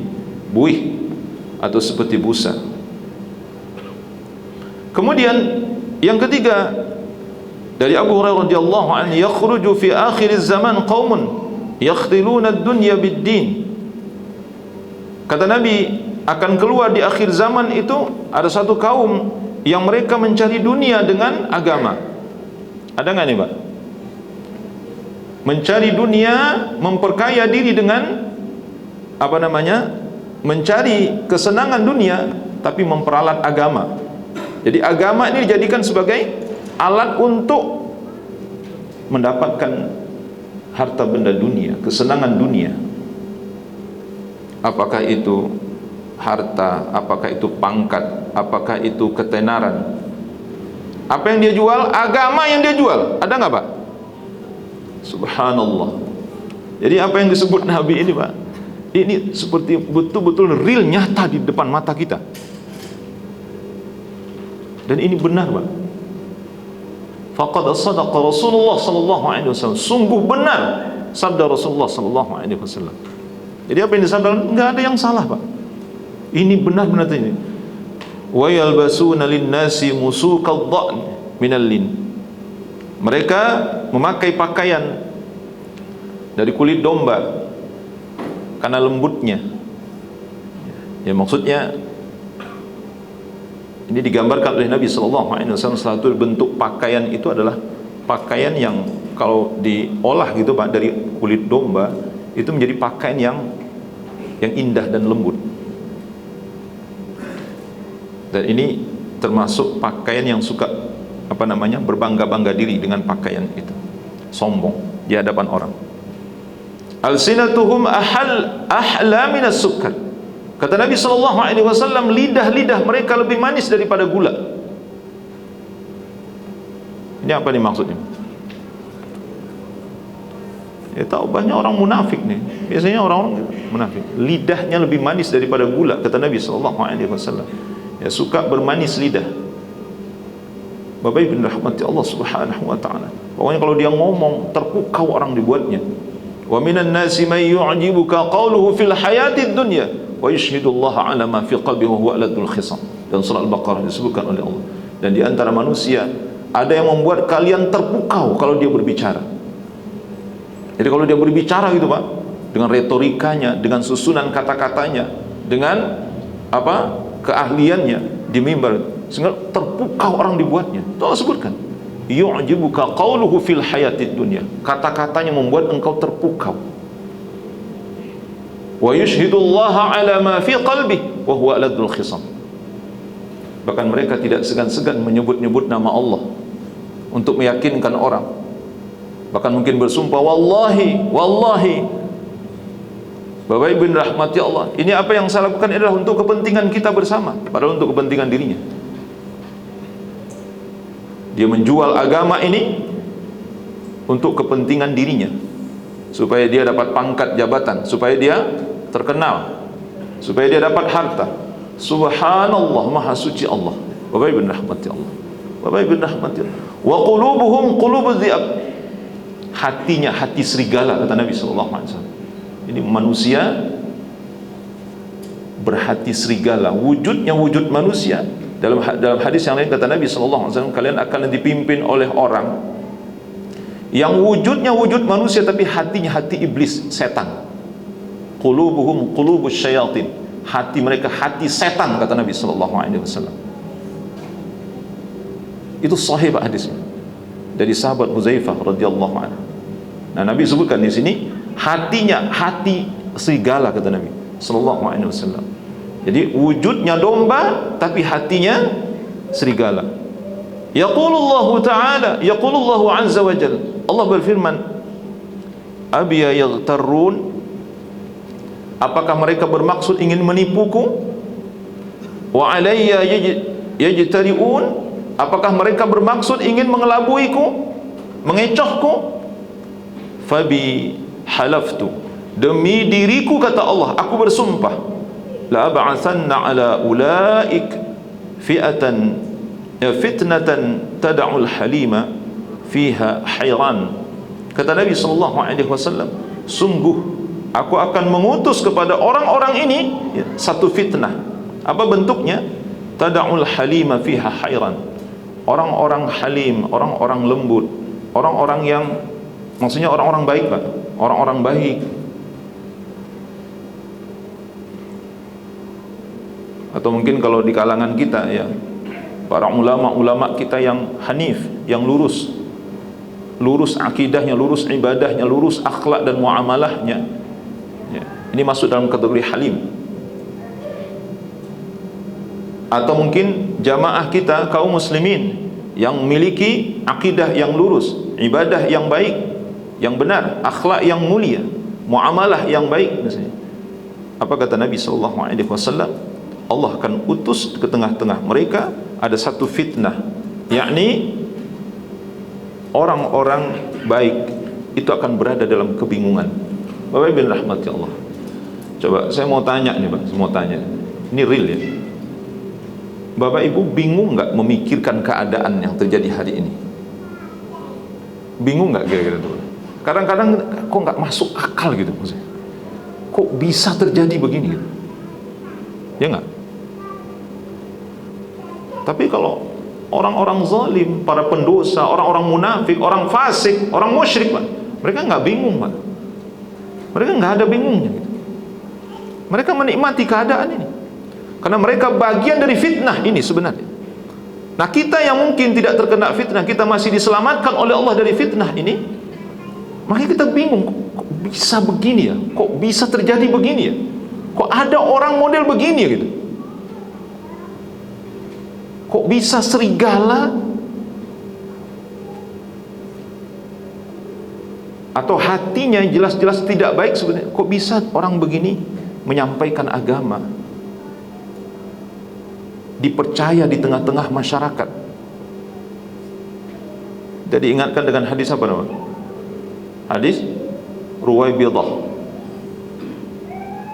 buih atau seperti busa. Kemudian yang ketiga dari Abu Hurairah radhiyallahu anhu, yakhruju fi akhir zaman qaumun yakhtiluna ad-dunya bid-din. Kata Nabi, akan keluar di akhir zaman itu ada satu kaum yang mereka mencari dunia dengan agama. Ada nggak nih, Pak? Mencari dunia, memperkaya diri dengan apa namanya? Mencari kesenangan dunia tapi memperalat agama. Jadi agama ini dijadikan sebagai alat untuk mendapatkan harta benda dunia, kesenangan dunia. Apakah itu harta, apakah itu pangkat, apakah itu ketenaran. Apa yang dia jual? Agama yang dia jual. Ada nggak, Pak? Subhanallah. Jadi apa yang disebut Nabi ini, Pak, ini seperti betul-betul real, nyata di depan mata kita. Dan ini benar, Pak. Faqad sadaqa Rasulullah sallallahu alaihi wasallam. Sungguh benar sabda Rasulullah sallallahu alaihi wasallam. Jadi apa yang disabdakan enggak ada yang salah, Pak. Ini benar-benar ini. Wa yalbasuna lin-nasi musuqad dha'n minal lin. Mereka memakai pakaian dari kulit domba karena lembutnya. Ya, maksudnya ini digambarkan oleh Nabi SAW. Salah satu bentuk pakaian itu adalah pakaian yang kalau diolah gitu, Pak, dari kulit domba, itu menjadi pakaian yang indah dan lembut. Dan ini termasuk pakaian yang suka berbangga-bangga diri dengan pakaian itu, sombong di hadapan orang. Alsinatuhum ahla minas sukkar. Kata Nabi SAW, lidah-lidah mereka lebih manis daripada gula. Ini apa nih maksudnya? Ya tahu banyak orang munafik nih. Biasanya orang-orang munafik, lidahnya lebih manis daripada gula, kata Nabi SAW. Ya, suka bermanis lidah. Bapak Ibu rahmati Allah Subhanahu wa taala. Pokoknya kalau dia ngomong terpukau orang dibuatnya. Wa minan nasi may yu'jibuka qawluhu fil hayatid dunya wa yashhadullaha ala ma fi qalbihi wa huwa aladul khisam. Dan surah Al-Baqarah disebutkan oleh Allah. Dan di antara manusia ada yang membuat kalian terpukau kalau dia berbicara. Jadi kalau dia berbicara gitu Pak, dengan retorikanya, dengan susunan kata-katanya, dengan apa keahliannya di mimbar, sehingga terpukau orang dibuatnya. Itu Allah sebutkan, yu'jibuka qawluhu fil hayatid dunya, kata-katanya membuat engkau terpukau. Wa yushhidullaha ala ma fi qalbi wa huwa aladul khisam. Bahkan mereka tidak segan-segan menyebut-nyebut nama Allah untuk meyakinkan orang. Bahkan mungkin bersumpah, wallahi, wallahi. Bapak Ibu rahmati Allah, ini apa yang saya lakukan adalah untuk kepentingan kita bersama, padahal untuk kepentingan dirinya. Dia menjual agama ini untuk kepentingan dirinya, supaya dia dapat pangkat jabatan, supaya dia terkenal, supaya dia dapat harta. Subhanallah, maha suci Allah. Bapak Ibu rahmati Allah, Bapak Ibu rahmati Allah. Wa qulubuhum qulubudz dhi'ab, hatinya hati serigala, kata Nabi SAW. Ini manusia berhati serigala, wujudnya wujud manusia. Dalam hadis yang lain kata Nabi SAW, kalian akan dipimpin oleh orang yang wujudnya wujud manusia tapi hatinya hati iblis, setan. Qulubuhum qulubus syayatin, hati mereka hati setan, kata Nabi SAW. Itu sahih hadisnya dari sahabat Huzaifah radhiyallahu anhu. Nah, Nabi sebutkan di sini hatinya hati serigala, kata Nabi sallallahu alaihi wasallam. Jadi wujudnya domba tapi hatinya serigala. Yaqulullahu ta'ala, yaqulullahu azza wa jalla, Allah berfirman, abiya yaghtarun, apakah mereka bermaksud ingin menipuku? Wa alayya yajtari'un, apakah mereka bermaksud ingin mengelabuiku, mengecohku? Fabi halaftu, demi diriku kata Allah, aku bersumpah, la ba'athanna ala ulaik fi'atan fitnatan tad'ul halima fiha hayran. Kata Nabi SAW, sungguh aku akan mengutus kepada orang-orang ini satu fitnah. Apa bentuknya? Tad'ul halima fiha hayran, orang-orang halim, orang-orang lembut, orang-orang yang, maksudnya orang-orang baik Pak, orang-orang baik. Atau mungkin kalau di kalangan kita ya, para ulama-ulama kita yang hanif, yang lurus akidahnya, lurus ibadahnya, lurus akhlak dan muamalahnya ya, ini masuk dalam kategori halim. Atau mungkin jamaah kita kaum muslimin yang memiliki akidah yang lurus, ibadah yang baik, yang benar, akhlak yang mulia, muamalah yang baik misalnya. Apa kata Nabi SAW? Allah akan utus ke tengah-tengah mereka ada satu fitnah, yakni orang-orang baik itu akan berada dalam kebingungan. Bapak Ibu rahmati Allah, coba saya mau tanya nih Pak, saya mau tanya, ini real ya, Bapak Ibu bingung nggak memikirkan keadaan yang terjadi hari ini? Bingung nggak kira-kira tuh? Kadang-kadang kok nggak masuk akal gitu maksudnya. Kok bisa terjadi begini gitu? Ya nggak? Tapi kalau orang-orang zalim, para pendosa, orang-orang munafik, orang fasik, orang musyrik Pak, mereka nggak bingung Pak. Mereka nggak ada bingungnya gitu. Mereka menikmati keadaan ini karena mereka bagian dari fitnah ini sebenarnya. Nah, kita yang mungkin tidak terkena fitnah, kita masih diselamatkan oleh Allah dari fitnah ini, makanya kita bingung, kok bisa begini ya? Kok bisa terjadi begini ya? Kok ada orang model begini ya gitu? Kok bisa serigala atau hatinya jelas-jelas tidak baik sebenarnya? Kok bisa orang begini menyampaikan agama, dipercaya di tengah-tengah masyarakat. Jadi ingatkan dengan hadis apa nama? Hadis Ruwaibidah.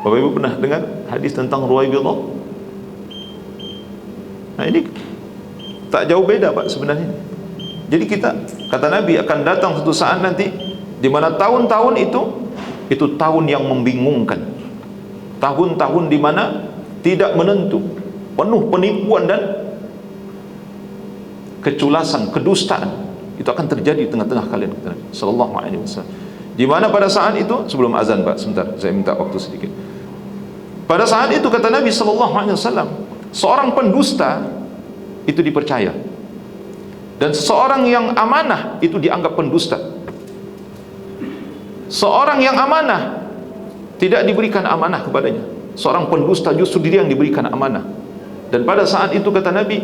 Bapak Ibu pernah dengar hadis tentang Ruwaibidah? Nah ini tak jauh beda Pak sebenarnya. Jadi kita, kata Nabi, akan datang suatu saat nanti di mana tahun-tahun itu tahun yang membingungkan. Tahun-tahun di mana tidak menentu, penuh penipuan dan keculasan, kedustaan. Itu akan terjadi di tengah-tengah kalian, kata Nabi sallallahu alaihi wasallam. Di mana pada saat itu, sebelum azan Pak, sebentar, saya minta waktu sedikit. Pada saat itu kata Nabi sallallahu alaihi wasallam, seorang pendusta itu dipercaya, dan seorang yang amanah itu dianggap pendusta. Seorang yang amanah tidak diberikan amanah kepadanya. Seorang pendusta justru dia yang diberikan amanah. Dan pada saat itu kata Nabi,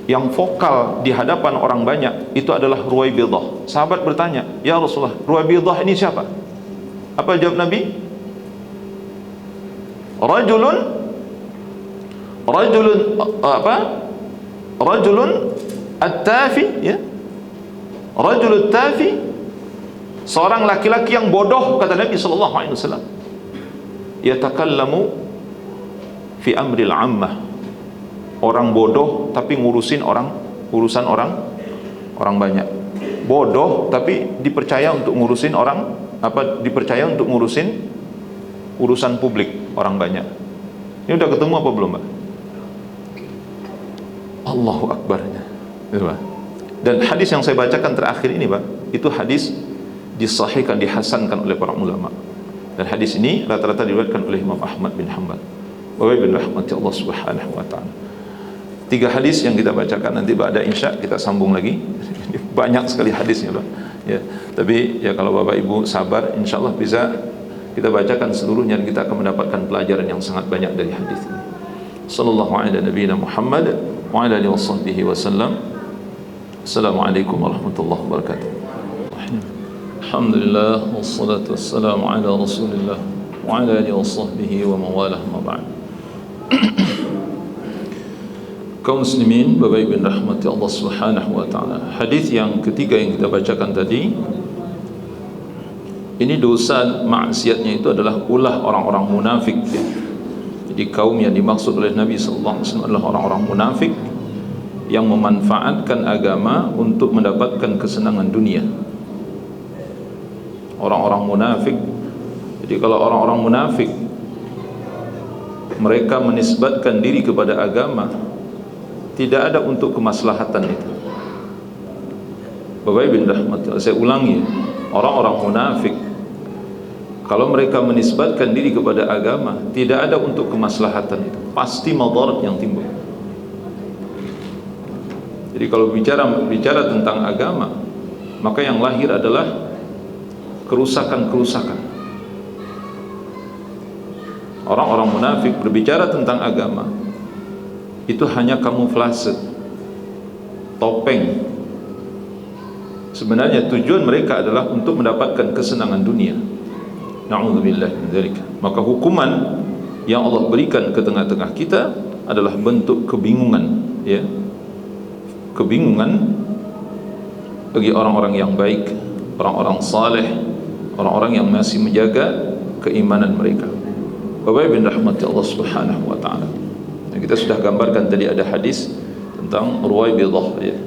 yang vokal di hadapan orang banyak itu adalah Ruwaibidah. Sahabat bertanya, "Ya Rasulullah, Ruwaibidah ini siapa?" Apa jawab Nabi? Rajulun at-tafi, ya. Rajul at-tafi, seorang laki-laki yang bodoh, kata Nabi sallallahu alaihi wasallam. Yatakallamu fi amril ammah. Orang bodoh tapi urusan orang banyak. Bodoh tapi dipercaya untuk ngurusin urusan publik orang banyak. Ini udah ketemu apa belum, Pak? Allahu Akbarnya. Dan hadis yang saya bacakan terakhir ini, Pak, itu hadis disahihkan, dihasankan oleh para ulama. Dan hadis ini rata-rata diriwayatkan oleh Imam Ahmad bin Hanbal. Wa bin rahmati Allah Subhanahu wa taala. 3 hadis yang kita bacakan, nanti ba'da insya kita sambung lagi. Banyak sekali hadisnya, Pak. Ya, tapi ya kalau Bapak Ibu sabar, insyaallah bisa kita bacakan seluruhnya dan kita akan mendapatkan pelajaran yang sangat banyak dari hadis ini. Sallallahu ala nabiyina Muhammad wa ala alihi washabbihi wasallam. Assalamualaikum warahmatullahi wabarakatuh. Alhamdulillah wassalatu wassalamu ala Rasulillah wa ala alihi washabbihi wa mawalah ma ba'd. Kaum muslimin, Bapak Ibu rahmati Allah Subhanahu wa taala. Hadis yang ketiga yang kita bacakan tadi, ini dosa maksiatnya itu adalah ulah orang-orang munafik. Jadi kaum yang dimaksud oleh Nabi sallallahu alaihi wasallam adalah orang-orang munafik yang memanfaatkan agama untuk mendapatkan kesenangan dunia. Orang-orang munafik. Jadi kalau orang-orang munafik mereka menisbatkan diri kepada agama, tidak ada untuk kemaslahatan itu. Bapak Ibu rahmati, saya ulangi, orang-orang munafik kalau mereka menisbatkan diri kepada agama, tidak ada untuk kemaslahatan itu, pasti madarat yang timbul. Jadi kalau bicara tentang agama, maka yang lahir adalah kerusakan-kerusakan. Orang-orang munafik berbicara tentang agama itu hanya kamuflase, topeng. Sebenarnya tujuan mereka adalah untuk mendapatkan kesenangan dunia. Na'udzubillah min dzalik. Maka hukuman yang Allah berikan ke tengah-tengah kita adalah bentuk kebingungan, ya. Kebingungan bagi orang-orang yang baik, orang-orang saleh, orang-orang yang masih menjaga keimanan mereka. Bapak Ibu rahmati Allah Subhanahu wa taala. Kita sudah gambarkan tadi ada hadis tentang Ruwaibidah, ya.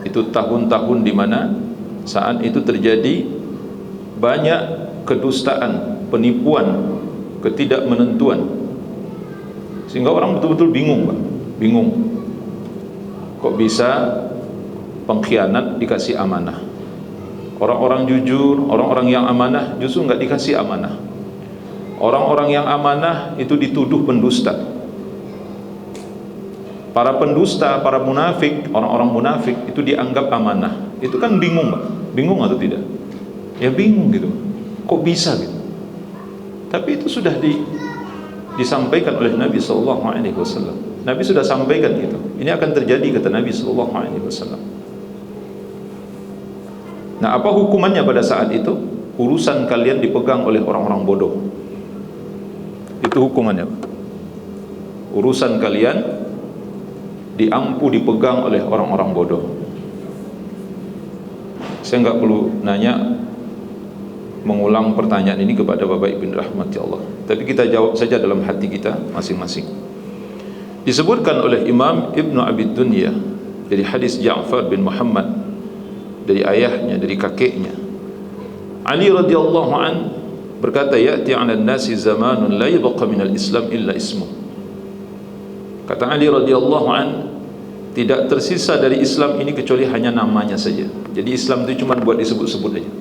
Itu tahun-tahun di mana saat itu terjadi banyak kedustaan, penipuan, ketidakmenentuan, sehingga orang betul-betul bingung, Pak. Bingung. Kok bisa pengkhianat dikasih amanah? Orang-orang jujur, orang-orang yang amanah justru nggak dikasih amanah. Orang-orang yang amanah itu dituduh pendusta. Para pendusta, para munafik, orang-orang munafik itu dianggap amanah. Itu kan bingung, Pak. Bingung atau tidak? Ya bingung gitu. Kok bisa gitu? Tapi itu sudah disampaikan oleh Nabi sallallahu alaihi wasallam. Nabi sudah sampaikan itu. Ini akan terjadi, kata Nabi sallallahu alaihi wasallam. Nah, apa hukumannya pada saat itu? Urusan kalian dipegang oleh orang-orang bodoh. Itu hukumannya, Pak. urusan kalian dipegang oleh orang-orang bodoh. Saya nggak perlu mengulang pertanyaan ini kepada Bapak Ibu rahmati Allah, tapi kita jawab saja dalam hati kita masing-masing. Disebutkan oleh Imam Ibnu Abi Dunya dari hadis Ja'far bin Muhammad, dari ayahnya, dari kakeknya, Ali radhiyallahu an berkata, ya'ti 'alan nasi zamanun la yabqa minal Islam illa ismuh. Kata Ali radhiyallahu an, tidak tersisa dari Islam ini kecuali hanya namanya saja. Jadi Islam itu cuma buat disebut-sebut aja.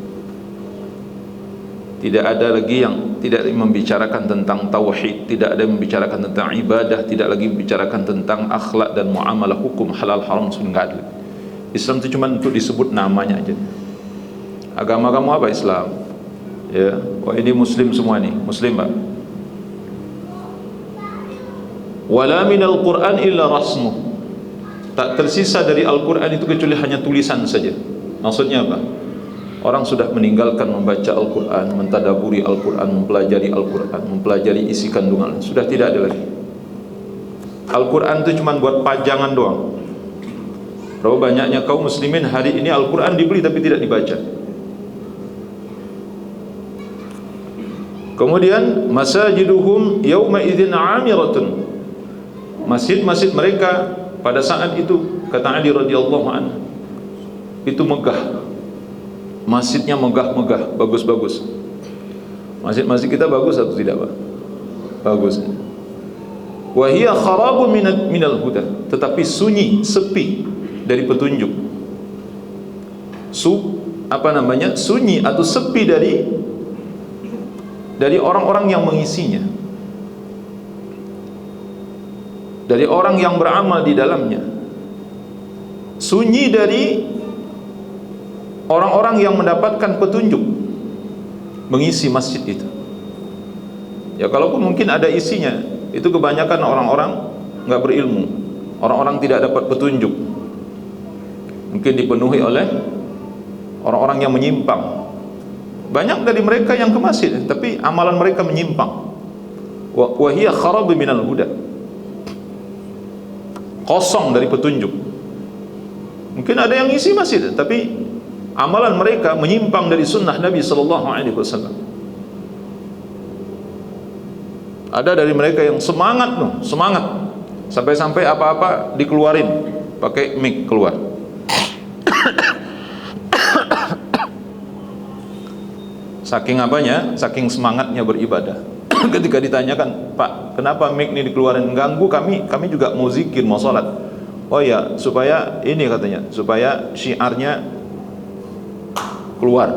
Tidak ada lagi yang tidak membicarakan tentang tauhid, tidak ada yang membicarakan tentang ibadah, tidak lagi membicarakan tentang akhlak dan muamalah, hukum halal haram, sudah enggak ada. Islam itu cuma untuk disebut namanya aja. Agama kamu apa? Islam. Ya, wah ini muslim semua nih, muslim Pak. Wala minal Qur'an illa rasmuh. Tak tersisa dari Al-Quran itu kecuali hanya tulisan saja. Maksudnya apa? Orang sudah meninggalkan membaca Al-Quran, mentadaburi Al-Quran, mempelajari Al-Quran, mempelajari isi kandungan. Sudah tidak ada lagi. Al-Quran itu cuma buat pajangan doang. Berapa banyaknya kaum muslimin hari ini Al-Quran dibeli tapi tidak dibaca. Kemudian masajiduhum yawma idzin 'amiratun. Masjid-masjid mereka pada saat itu, kata Ali radhiyallahu anhu, itu megah. Masjidnya megah-megah, bagus-bagus. Masjid-masjid kita bagus atau tidak, Pak? Bagus. Wa hiya kharabun minal huda, tetapi sunyi, sepi dari petunjuk. Sunyi atau sepi dari orang-orang yang mengisinya, dari orang yang beramal di dalamnya. Sunyi dari orang-orang yang mendapatkan petunjuk mengisi masjid itu. Ya kalaupun mungkin ada isinya, itu kebanyakan orang-orang nggak berilmu, orang-orang tidak dapat petunjuk, mungkin dipenuhi oleh orang-orang yang menyimpang. Banyak dari mereka yang ke masjid tapi amalan mereka menyimpang. Wa hiya kharab minal huda, kosong dari petunjuk. Mungkin ada yang isi masjid tapi amalan mereka menyimpang dari sunnah Nabi sallallahu alaihi wasallam. Ada dari mereka yang semangat sampai-sampai apa-apa dikeluarin pakai mic keluar. Saking apanya? Saking semangatnya beribadah. Ketika ditanyakan, Pak, kenapa mic ini dikeluarin? Ganggu kami juga mau zikir, mau sholat. Oh ya, supaya ini katanya, supaya syiarnya keluar.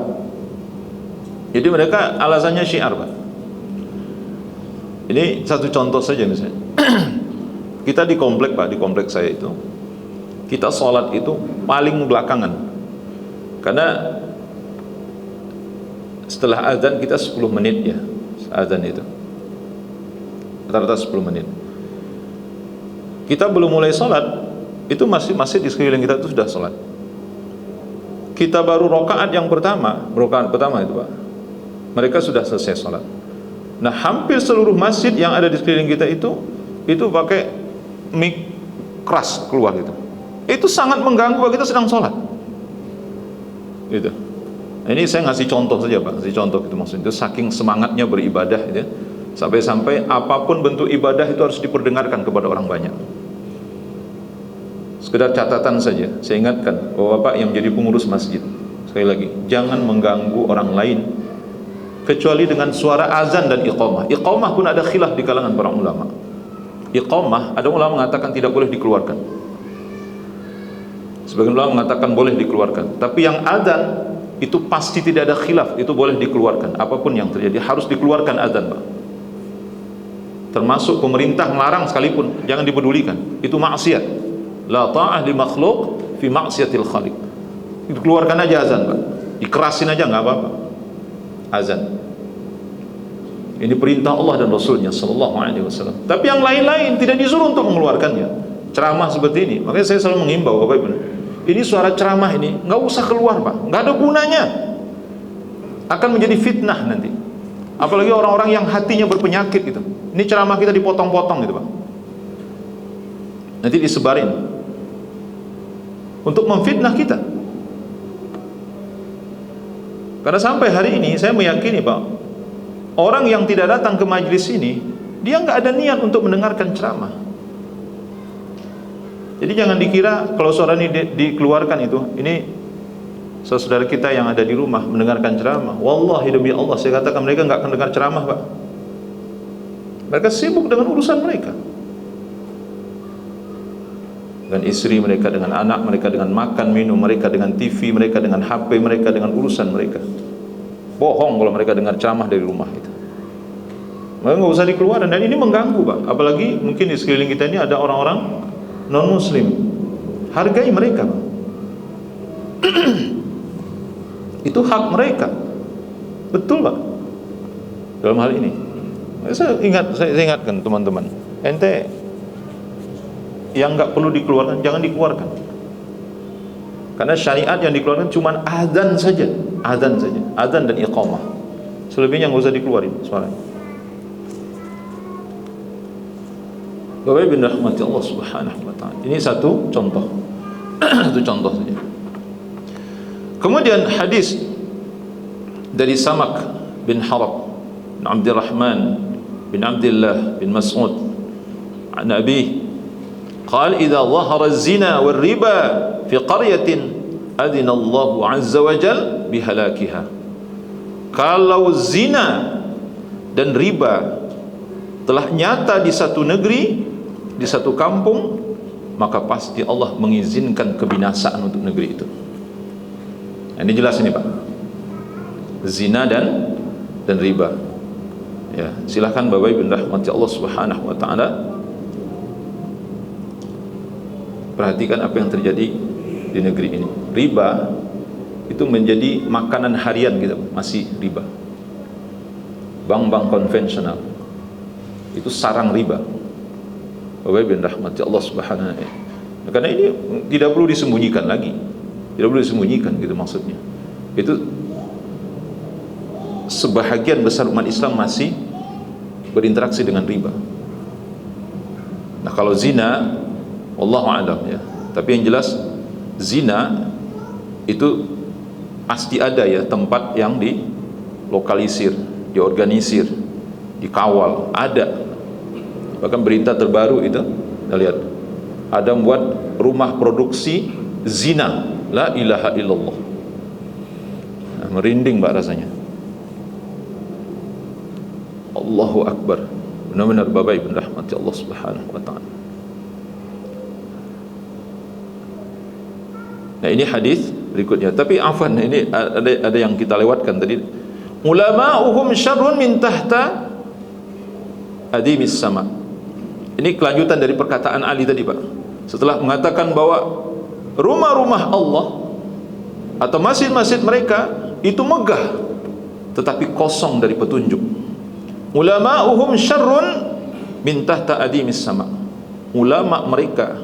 Jadi mereka alasannya syiar, Pak. Ini satu contoh saja misalnya. Kita di komplek, Pak, di komplek saya itu, kita sholat itu paling belakangan. Karena setelah azan kita 10 menit ya, azan itu rata-rata 10 menit. Kita belum mulai sholat, itu masih di sekeliling kita itu sudah sholat. Kita baru rakaat pertama itu, Pak, mereka sudah selesai sholat. Nah hampir seluruh masjid yang ada di sekeliling kita itu pakai mic keras keluar gitu. Itu sangat mengganggu kalau kita sedang sholat gitu. Ini saya ngasih contoh saja, Pak, ngasih contoh gitu, maksudnya itu saking semangatnya beribadah gitu, sampai-sampai apapun bentuk ibadah itu harus diperdengarkan kepada orang banyak. Sekedar catatan saja, saya ingatkan bahwa Bapak yang menjadi pengurus masjid, sekali lagi, jangan mengganggu orang lain kecuali dengan suara azan dan iqamah. Iqamah pun ada khilaf di kalangan para ulama. Iqamah, ada ulama mengatakan tidak boleh dikeluarkan, sebagian ulama mengatakan boleh dikeluarkan. Tapi yang azan itu pasti tidak ada khilaf, itu boleh dikeluarkan. Apapun yang terjadi harus dikeluarkan azan, Pak. Termasuk pemerintah melarang sekalipun, jangan dipedulikan. Itu maksiat. La ta'ah li makhluk fi maksiatil khaliq. Itu keluarkan aja azan, Pak. Dikerasin aja nggak apa-apa. Azan. Ini perintah Allah dan Rasulnya sallallahu alaihi wasallam. Tapi yang lain-lain tidak disuruh untuk mengeluarkannya. Ceramah seperti ini, makanya saya selalu mengimbau Bapak Ibu, ini suara ceramah ini nggak usah keluar, Pak. Nggak ada gunanya. Akan menjadi fitnah nanti. Apalagi orang-orang yang hatinya berpenyakit gitu. Ini ceramah kita dipotong-potong gitu, Pak. nanti disebarin untuk memfitnah kita. Karena sampai hari ini saya meyakini Pak, orang yang tidak datang ke majelis ini, dia nggak ada niat untuk mendengarkan ceramah. Jadi jangan dikira kalau suara ini dikeluarkan itu, ini saudara kita yang ada di rumah mendengarkan ceramah. Wallahi demi Allah saya katakan mereka nggak akan dengar ceramah Pak. Mereka sibuk dengan urusan mereka, dengan istri mereka, dengan anak mereka, dengan makan minum mereka, dengan TV mereka, dengan HP mereka, dengan urusan mereka. Bohong kalau mereka dengar ceramah dari rumah itu. Mereka nggak usah dikeluarkan, dan ini mengganggu Pak. Apalagi mungkin di sekeliling kita ini ada orang-orang non muslim. Hargai mereka Pak. Itu hak mereka. Betul Pak. Dalam hal ini saya ingatkan teman-teman, ente yang nggak perlu dikeluarkan jangan dikeluarkan. Karena syariat yang dikeluarkan cuma azan saja, azan dan iqamah. Selebihnya nggak usah dikeluarin suaranya. Bapak Ibu rahmati Allah Subhanahu wa taala. Ini satu contoh. Satu contoh saja. Kemudian hadis dari Samak bin Harab bin Abdurrahman bin Abdullah bin Mas'ud an Abi قال إذا ظهر الزنا والربا في قرية أذن الله عز وجل بهلاكها. Kalau zina dan riba telah nyata di satu negeri, di satu kampung, maka pasti Allah mengizinkan kebinasaan untuk negeri itu. Ini jelas ini Pak, zina dan riba. Ya, silakan Bapak Ibu rahmati Allah Subhanahu wa taala, perhatikan apa yang terjadi di negeri ini. Riba itu menjadi makanan harian kita, masih riba. Bank-bank konvensional itu sarang riba. Bapak Ibu rahmati Allah Subhanahu wa taala. Karena ini tidak perlu disembunyikan lagi. Tidak perlu disembunyikan gitu maksudnya. Itu sebahagian besar umat Islam masih berinteraksi dengan riba. Nah, kalau zina, wallahu a'lam ya. Tapi yang jelas zina itu pasti ada ya tempat yang dilokalisir, diorganisir, dikawal, ada. Bahkan berita terbaru itu, kita lihat ada membuat rumah produksi zina, la ilaha illallah. Nah, merinding Pak rasanya. Allahu Akbar. Benar-benar Bapak Ibu rahmati Allah Subhanahu wa taala. Nah, ini hadis berikutnya. Tapi afwan, ini ada yang kita lewatkan tadi. Ulama'uhum syarrun min tahta adimis sama. Ini kelanjutan dari perkataan Ali tadi Pak. Setelah mengatakan bahwa rumah-rumah Allah atau masjid-masjid mereka itu megah tetapi kosong dari petunjuk. Ulama'uhum syarrun min tahta adimis sama. Ulama mereka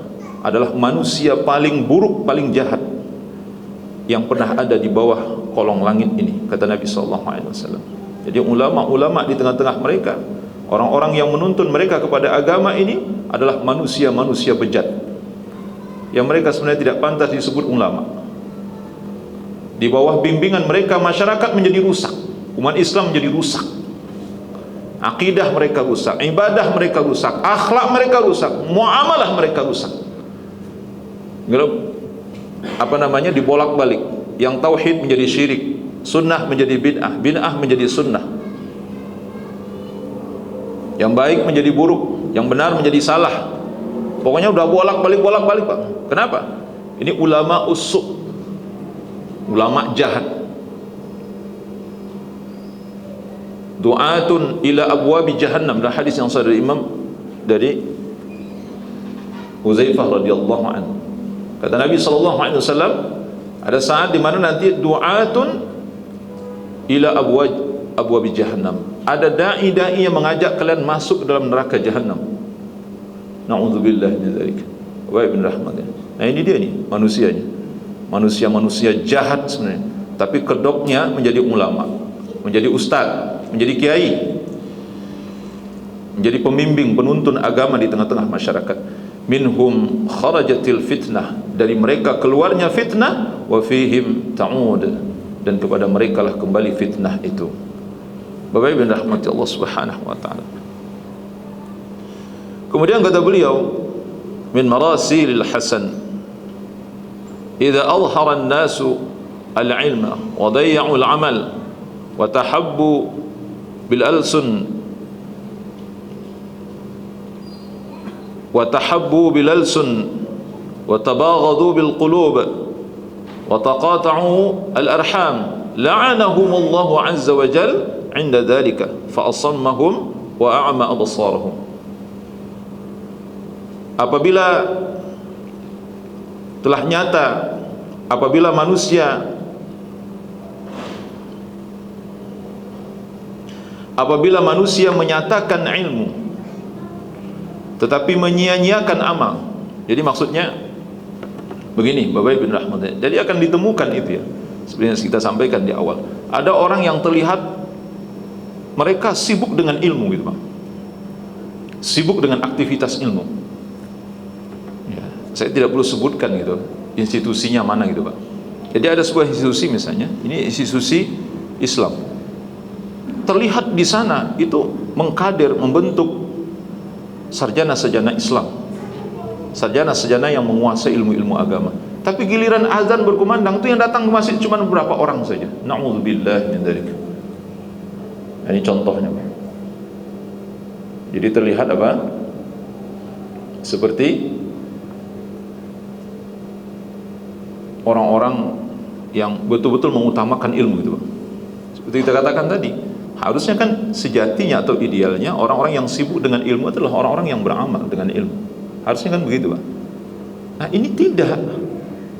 adalah manusia paling buruk, paling jahat yang pernah ada di bawah kolong langit ini, kata Nabi SAW. Jadi ulama-ulama di tengah-tengah mereka, orang-orang yang menuntun mereka kepada agama ini adalah manusia-manusia bejat yang mereka sebenarnya tidak pantas disebut ulama. Di bawah bimbingan mereka masyarakat menjadi rusak, umat Islam menjadi rusak, akidah mereka rusak, ibadah mereka rusak, akhlak mereka rusak, muamalah mereka rusak. Dibolak-balik. Yang tauhid menjadi syirik, sunnah menjadi bid'ah, bid'ah menjadi sunnah. Yang baik menjadi buruk, yang benar menjadi salah. Pokoknya udah bolak-balik Pak. Kenapa? Ini ulama usuk, ulama jahat. Du'atun ila abwabi jahannam. Dan hadis yang sahih dari Imam dari Huzaifah radhiyallahu anhu. Kata Nabi SAW, ada saat di mana nanti du'atun ila abwabi jahannam. Ada dai-dai yang mengajak kalian masuk ke dalam neraka jahannam. Na'udzubillah min dzalik. Wa ibn rahmatnya. Nah, ini dia nih manusianya. Manusia-manusia jahat sebenarnya, tapi kedoknya menjadi ulama, menjadi ustaz, menjadi kiai, menjadi pembimbing, penuntun agama di tengah-tengah masyarakat. minhum kharajatil fitnah, dari mereka keluarnya fitnah, wa fihim ta'ud, dan kepada mereka lah kembali fitnah itu. Bapak Ibu rahmati Allah Subhanahu wa taala. Kemudian kata beliau, min marasilil hasan idza azhara an-nasu al-ilma wa dayya'u al-amal wa tahabbu bil alsun wa tahabbu bil alsun wa tabaghadu bil qulub wa taqata'u al-arham la'anahum Allah 'azza wa jalla 'inda dhalika fa asammahum wa a'ma absarahum. Apabila telah nyata, apabila manusia menyatakan ilmu tetapi menyia-nyiakan amal. Jadi maksudnya begini, Bapak Ibu rahmatullah. Jadi akan ditemukan itu ya, seperti yang kita sampaikan di awal. Ada orang yang terlihat mereka sibuk dengan ilmu gitu, Pak. Sibuk dengan aktivitas ilmu. Ya, saya tidak perlu sebutkan gitu institusinya mana gitu, Pak. Jadi ada sebuah institusi misalnya, ini institusi Islam. Terlihat di sana itu mengkader, membentuk sarjana-sarjana Islam, sarjana-sarjana yang menguasai ilmu-ilmu agama. Tapi giliran azan berkumandang itu yang datang ke masjid cuma beberapa orang saja. Na'udzubillah min dzalik. Ini contohnya, Pak. Jadi terlihat apa? Seperti orang-orang yang betul-betul mengutamakan ilmu itu, Pak. Seperti kita katakan tadi, harusnya kan sejatinya atau idealnya orang-orang yang sibuk dengan ilmu adalah orang-orang yang beramal dengan ilmu. Harusnya kan begitu, Pak. Nah, ini tidak.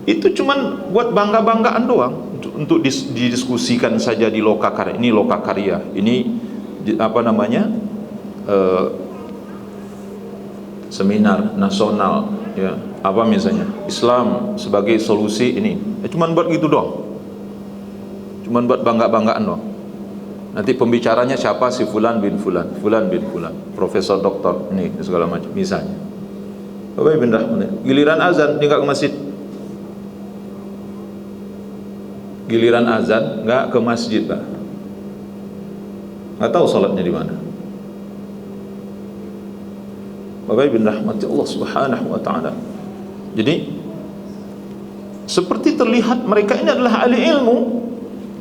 Itu cuman buat bangga-banggaan doang, untuk didiskusikan saja di lokakarya. Ini lokakarya, ini apa namanya, seminar nasional ya, apa misalnya Islam sebagai solusi ini. Cuman buat gitu doang, cuman buat bangga-banggaan doang. Nanti pembicaranya siapa? Si fulan bin fulan, fulan bin fulan, profesor, doktor, ini segala macam misalnya. Bapak Ibu rahmatullah, giliran azan dia nggak ke masjid. Giliran azan nggak ke masjid, Pak. Nggak tahu salatnya di mana. Bapak Ibu rahmati Allah Subhanahu wa taala. Jadi seperti terlihat mereka ini adalah ahli ilmu.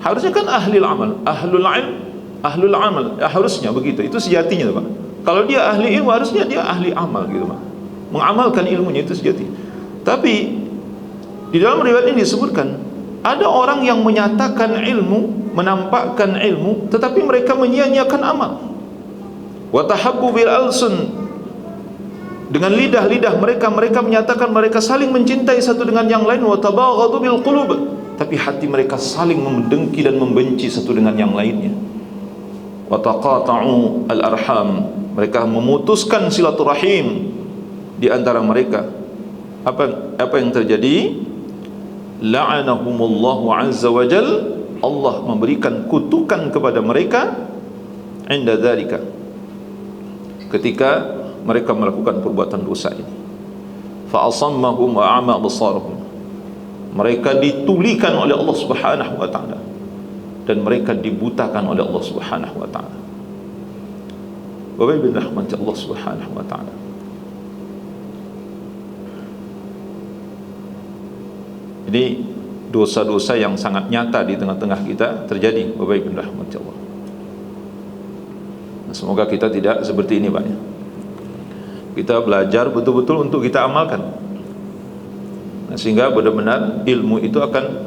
Harusnya kan ahli amal, ahlul ilm, ahlul amal. Ya, harusnya begitu. Itu sejatinya, Pak. Kalau dia ahli ilmu harusnya dia ahli amal gitu, Pak. Mengamalkan ilmunya itu sejati. Tapi di dalam riwayat ini disebutkan ada orang yang menyatakan ilmu, menampakkan ilmu, tetapi mereka menyia-nyiakan amal. Wa tahabbu bil alsun, dengan lidah-lidah mereka menyatakan mereka saling mencintai satu dengan yang lain. Wa tabaghadu bil qulub, tapi hati mereka saling mendengki dan membenci satu dengan yang lainnya. Wa taqata'u al arham, mereka memutuskan silaturahim di antara mereka. Apa yang terjadi? La'anahumullahu azza wa jal, Allah memberikan kutukan kepada mereka inda dzalika, ketika mereka melakukan perbuatan dosa ini. Fa asammahum wa a'ma absarahum, mereka ditulikan oleh Allah Subhanahu wa taala dan mereka dibutakan oleh Allah Subhanahu wa taala. Bapak Ibu rahmati Allah Subhanahu wa taala. Ini dosa-dosa yang sangat nyata di tengah-tengah kita terjadi, Bapak Ibu rahmati Allah. Nah, semoga kita tidak seperti ini, Pak. Kita belajar betul-betul untuk kita amalkan. Nah, sehingga benar-benar ilmu itu akan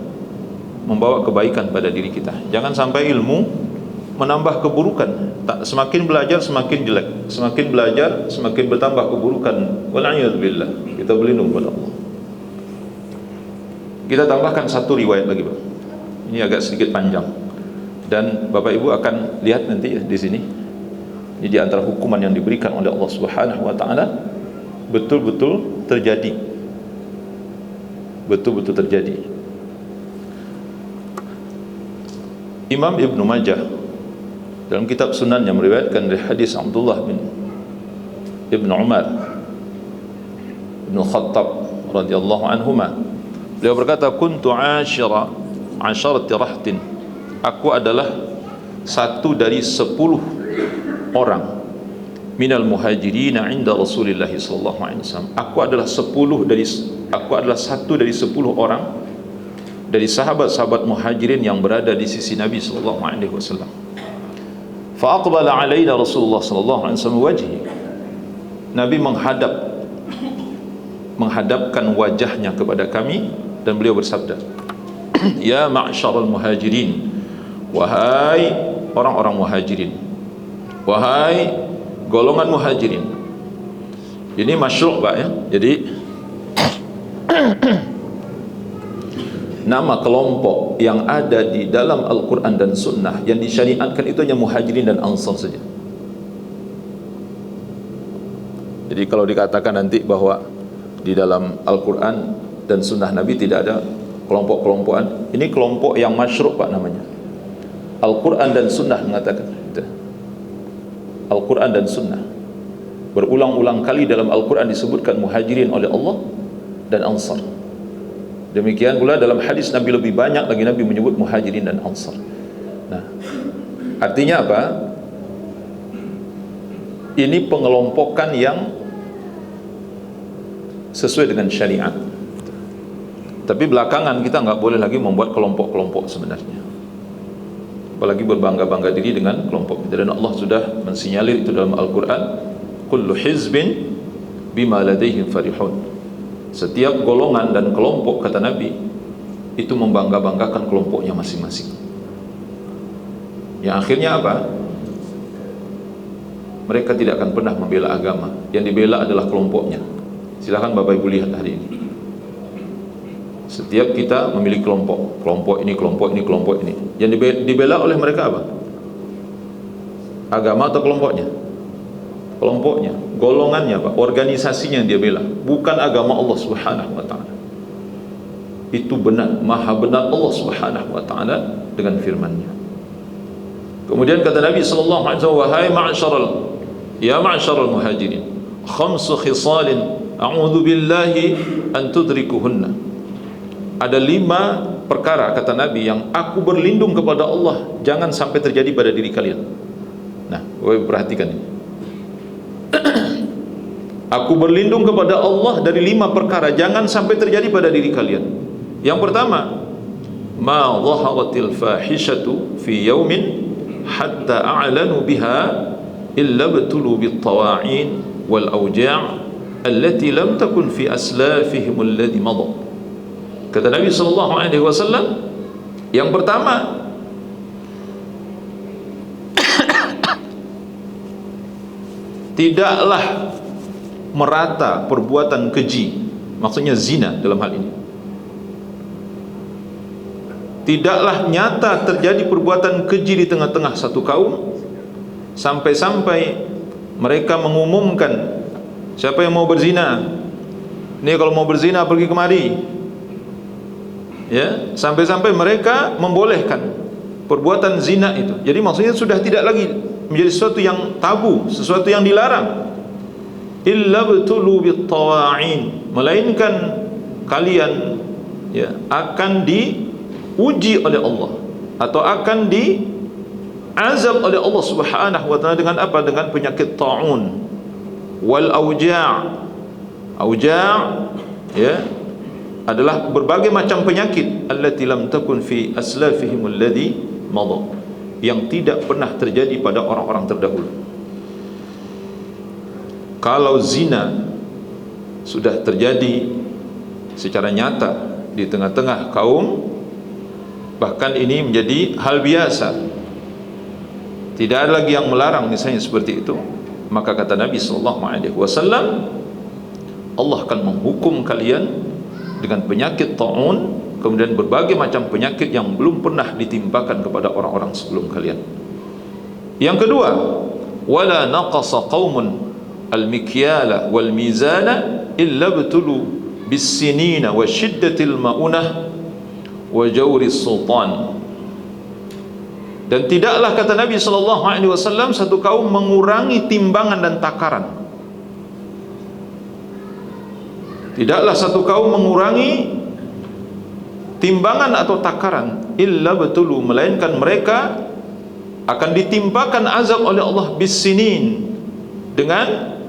membawa kebaikan pada diri kita. Jangan sampai ilmu menambah keburukan. Semakin belajar semakin jelek, semakin belajar semakin bertambah keburukan. Wal'iyadzubillah. Kita berlindung kepada Allah. Kita tambahkan satu riwayat lagi, Pak. Ini agak sedikit panjang dan Bapak Ibu akan lihat nanti ya di sini. Ini di antara hukuman yang diberikan oleh Allah Subhanahu wa taala betul-betul terjadi. Betul-betul terjadi. Imam Ibnu Majah dalam kitab Sunannya meriwayatkan dari hadis Abdullah bin Ibnu Umar bin Khattab radhiyallahu anhuma. Beliau berkata, kuntu asharati rahtin, aku adalah satu dari 10 orang minal muhajirin inda Rasulillah sallallahu alaihi wasallam. Aku adalah satu dari 10 orang dari sahabat-sahabat muhajirin yang berada di sisi Nabi sallallahu alaihi wasallam. Fa aqbala alaina Rasulullah sallallahu alaihi wasallam wajhi. Nabi menghadapkan wajahnya kepada kami dan beliau bersabda, ya ma'syaral muhajirin, wahai orang-orang muhajirin, wahai golongan muhajirin. Ini masyru' Pak ya. Jadi nama kelompok yang ada di dalam Al-Quran dan Sunnah yang disyariatkan itu hanya muhajirin dan ansar saja. Jadi kalau dikatakan nanti bahwa di dalam Al-Quran dan Sunnah Nabi tidak ada kelompok-kelompokan, ini kelompok yang masyru' Pak namanya. Al-Quran dan Sunnah mengatakan itu. Al-Quran dan Sunnah berulang-ulang kali dalam Al-Quran disebutkan muhajirin oleh Allah dan ansar. Demikian pula dalam hadis Nabi lebih banyak lagi Nabi menyebut muhajirin dan ansar. Nah, artinya apa? Ini pengelompokan yang sesuai dengan syariat. Tapi belakangan kita nggak boleh lagi membuat kelompok-kelompok sebenarnya, apalagi berbangga-bangga diri dengan kelompok kita. Dan Allah sudah mensinyalir itu dalam Al-Quran, kullu hizbin bima ladaihim farihun. Setiap golongan dan kelompok, kata Nabi, itu membangga-banggakan kelompoknya masing-masing. Yang akhirnya apa? Mereka tidak akan pernah membela agama. Yang dibela adalah kelompoknya. Silakan Bapak Ibu lihat hari ini. Setiap kita memiliki kelompok, kelompok ini, kelompok ini, kelompok ini. Yang dibela oleh mereka apa? Agama atau kelompoknya? Kelompoknya, golongannya Pak, organisasinya yang dia bela, bukan agama Allah Subhanahu wa taala. Itu benar, maha benar Allah Subhanahu wa taala dengan firman-Nya. Kemudian kata Nabi sallallahu alaihi wasallam, wahai ma'syaral muhajirin, khamsu khisalin a'udzu billahi an tudrikuhunna. Ada 5 perkara, kata Nabi, yang aku berlindung kepada Allah jangan sampai terjadi pada diri kalian. Nah, perhatikan ini. Aku berlindung kepada Allah dari 5 perkara jangan sampai terjadi pada diri kalian. Yang pertama, ma dhaharatil fahishatu fi yaumin hatta a'lanu biha illa batulu bit tawa'in wal awja' allati lam takun fi aslafihim alladhi madha. Kata Nabi sallallahu alaihi wasallam, yang pertama, tidaklah merata perbuatan keji, maksudnya zina dalam hal ini. Tidaklah nyata terjadi perbuatan keji di tengah-tengah satu kaum sampai-sampai mereka mengumumkan, siapa yang mau berzina, ini kalau mau berzina pergi kemari. Ya, sampai-sampai mereka membolehkan perbuatan zina itu. Jadi maksudnya sudah tidak lagi menjadi sesuatu yang tabu, sesuatu yang dilarang. Illa batulu bit tawa'in, melainkan kalian ya akan diuji oleh Allah atau akan diazab oleh Allah Subhanahu wa taala dengan apa? Dengan penyakit ta'un wal auja'. Auja' ya adalah berbagai macam penyakit allati lam takun fi aslafihim alladhi madha, yang tidak pernah terjadi pada orang-orang terdahulu. Kalau zina sudah terjadi secara nyata di tengah-tengah kaum, bahkan ini menjadi hal biasa, tidak ada lagi yang melarang misalnya seperti itu, maka kata Nabi SAW, Allah akan menghukum kalian dengan penyakit ta'un, kemudian berbagai macam penyakit yang belum pernah ditimpakan kepada orang-orang sebelum kalian. Yang kedua, wala naqasa qaumun al-mikyala wal mizana illa btulu bis-sinina wa shiddatil maunah wa jawri sultan. Dan tidaklah, kata Nabi SAW, satu kaum mengurangi timbangan dan takaran. Tidaklah satu kaum mengurangi timbangan atau takaran illa batulu, melainkan mereka akan ditimpakan azab oleh Allah bisinin, dengan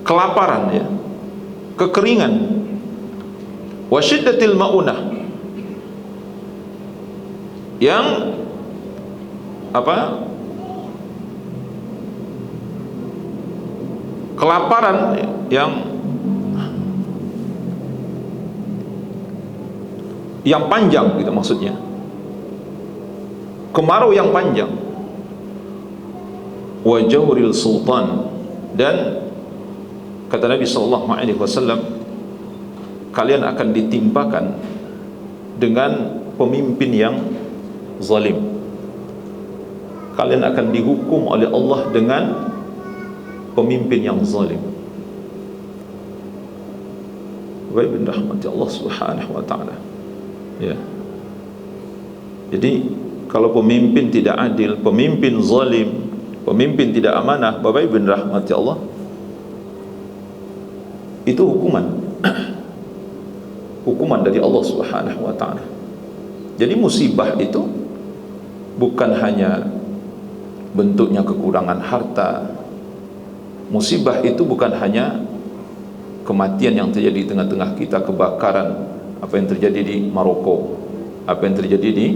kelaparan, ya, kekeringan, wasyiddatil maunah, yang apa, kelaparan yang panjang gitu maksudnya, kemarau yang panjang, wa jawril sultan, dan kata Nabi sallallahu alaihi wasallam, kalian akan ditimpakan dengan pemimpin yang zalim. Kalian akan dihukum oleh Allah dengan pemimpin yang zalim. Baik bin rahmati Allah Subhanahu wa taala. Ya. Jadi kalau pemimpin tidak adil, pemimpin zalim, pemimpin tidak amanah, Bapak Ibu rahmati Allah, itu hukuman. Hukuman dari Allah Subhanahu wa taala. Jadi musibah itu bukan hanya bentuknya kekurangan harta. Musibah itu bukan hanya kematian yang terjadi di tengah-tengah kita, kebakaran, apa yang terjadi di Maroko, apa yang terjadi di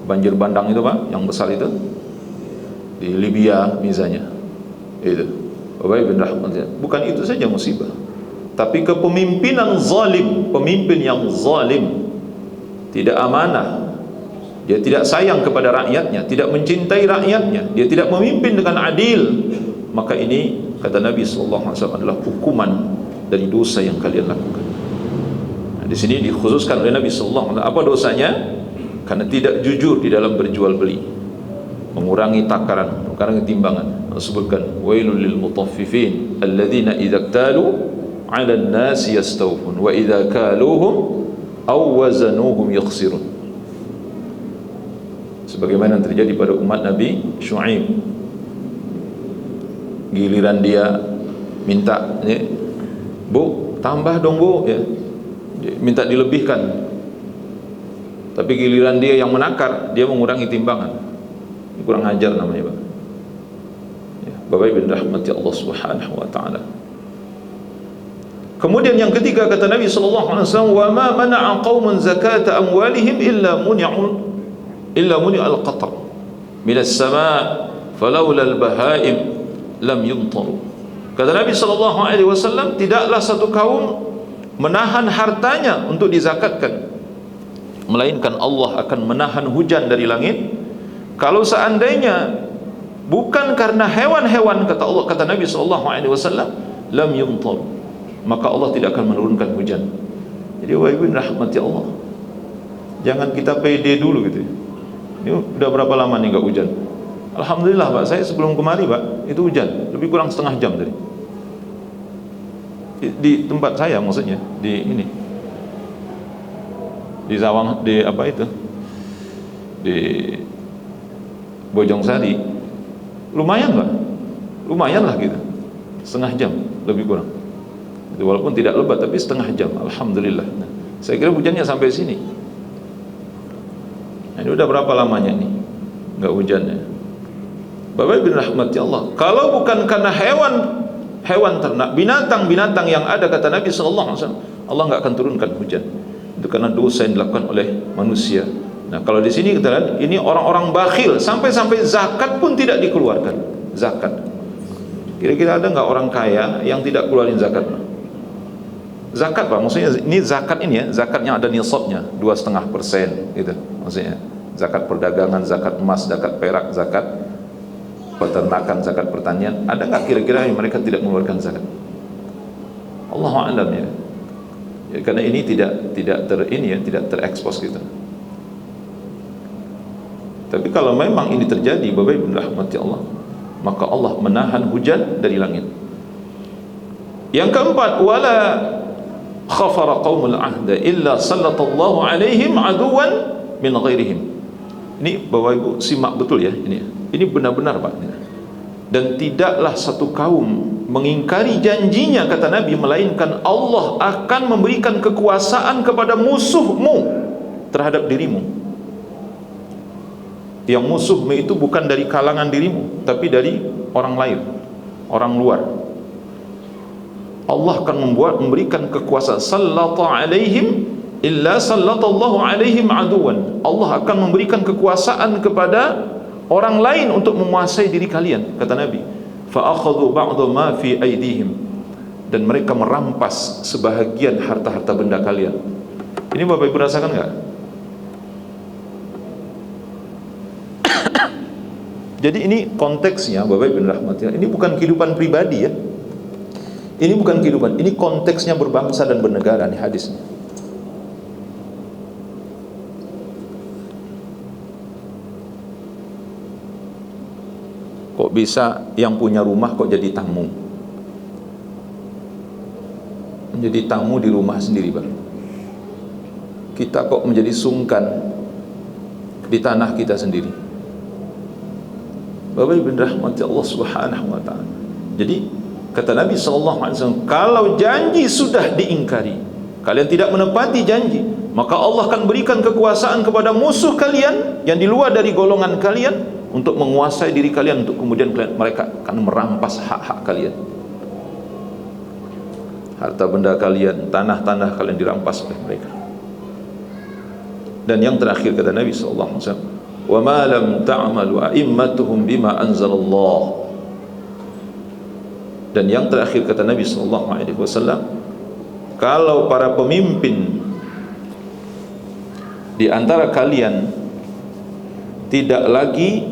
banjir bandang itu Pak, yang besar itu di Libya misalnya. Itu Bapak Ibu rahmatullah, bukan itu saja musibah, tapi kepemimpinan zalim, pemimpin yang zalim, tidak amanah, dia tidak sayang kepada rakyatnya, tidak mencintai rakyatnya, dia tidak memimpin dengan adil, maka ini kata Nabi sallallahu alaihi wasallam adalah hukuman dari dosa yang kalian lakukan. Nah, di sini dikhususkan oleh Nabi sallallahu alaihi wasallam apa dosanya? Karena tidak jujur di dalam berjual beli, mengurangi takaran, mengurangi timbangan. Disebutkan wailul lil mutaffifin alladzina idza iktalu 'ala an-nasi yastawfun wa idza kaluhum aw wazanuhum yakhsirun. Sebagaimana yang terjadi pada umat Nabi Syuaib, giliran dia minta, ya, Bu, tambah dong Bu, ya, minta dilebihkan. Tapi giliran dia yang menakar, dia mengurangi timbangan. Ini kurang ajar namanya, Pak. Ya, Bapak Ibu rahmati Allah Subhanahu wa taala. Kemudian yang ketiga kata Nabi sallallahu alaihi wasallam, "Wa ma mana'a qaumun zakata amwalihim illa muni'al qatar minas sama' falawla al-bahaim lam yumtaru." Kata Nabi sallallahu alaihi wasallam, tidaklah satu kaum menahan hartanya untuk dizakatkan, melainkan Allah akan menahan hujan dari langit. Kalau seandainya bukan karena hewan-hewan, kata Allah, kata Nabi sallallahu alaihi wasallam, lam yumtaru, maka Allah tidak akan menurunkan hujan. Jadi wahai rahmati Allah, jangan kita pede dulu gitu. Ini udah berapa lama nih nggak hujan? Alhamdulillah Pak, saya sebelum kemari Pak, itu hujan, lebih kurang setengah jam tadi. Di tempat saya maksudnya, di ini, di Zawang, di apa itu, di Bojongsari, lumayan Pak, lumayan lah gitu, setengah jam lebih kurang. Walaupun tidak lebat tapi setengah jam, alhamdulillah. Nah, saya kira hujannya sampai sini. Nah, ini udah berapa lamanya nih nggak hujannya? Bapak Ibu rahmati Allah, kalau bukan karena hewan ternak, binatang-binatang yang ada, kata Nabi sallallahu alaihi wasallam, Allah nggak akan turunkan hujan. Itu karena dosa yang dilakukan oleh manusia. Nah, kalau di sini kita lihat ini orang-orang bakhil, sampai-sampai zakat pun tidak dikeluarkan. Zakat. Kira-kira ada nggak orang kaya yang tidak keluarin zakat? Zakat Pak, maksudnya ini zakat ini ya, zakatnya ada nisabnya 2,5% gitu. Maksudnya zakat perdagangan, zakat emas, zakat perak, zakat peternakan, zakat pertanian. Ada nggak kira-kira yang mereka tidak mengeluarkan zakat? Allahu a'lam ya. Ya, karena ini tidak terekspos gitu. Tapi kalau memang ini terjadi, Bapak Ibu rahmati Allah, maka Allah menahan hujan dari langit. Yang keempat, wala khafara qaumul ahda illa sallallahu alaihim aduwan min ghairihim. Ini Bapak Ibu simak betul ya, ini benar-benar Pak. Dan tidaklah satu kaum mengingkari janjinya, kata Nabi, melainkan Allah akan memberikan kekuasaan kepada musuhmu terhadap dirimu. Yang musuhmu itu bukan dari kalangan dirimu, tapi dari orang lain, orang luar. Allah akan memberikan kekuasaan. Sallata alaihim illa sallatallahu alaihim aduwan. Allah akan memberikan kekuasaan kepada orang lain untuk menguasai diri kalian, kata Nabi. Fa akhadhu ba'dha ma fi aydihim, dan mereka merampas sebahagian harta-harta benda kalian. Ini Bapak Ibu rasakan enggak? Jadi ini konteksnya Bapak Ibu rahmati. Ini bukan kehidupan pribadi ya. Ini bukan kehidupan, ini konteksnya berbangsa dan bernegara nih hadisnya. Kok bisa yang punya rumah kok jadi tamu? Menjadi tamu di rumah sendiri, Bang. Kita kok menjadi sungkan di tanah kita sendiri. Bapak Ibu rahmati Allah Subhanahu wa taala. Jadi kata Nabi SAW, kalau janji sudah diingkari, kalian tidak menepati janji, maka Allah akan berikan kekuasaan kepada musuh kalian yang di luar dari golongan kalian untuk menguasai diri kalian, untuk kemudian mereka akan merampas hak-hak kalian, harta benda kalian, tanah-tanah kalian dirampas oleh mereka. Dan yang terakhir kata Nabi SAW, wa ma lam ta'malu a'immatuhum bima anzalallah. Dan yang terakhir kata Nabi SAW, kalau para pemimpin di antara kalian tidak lagi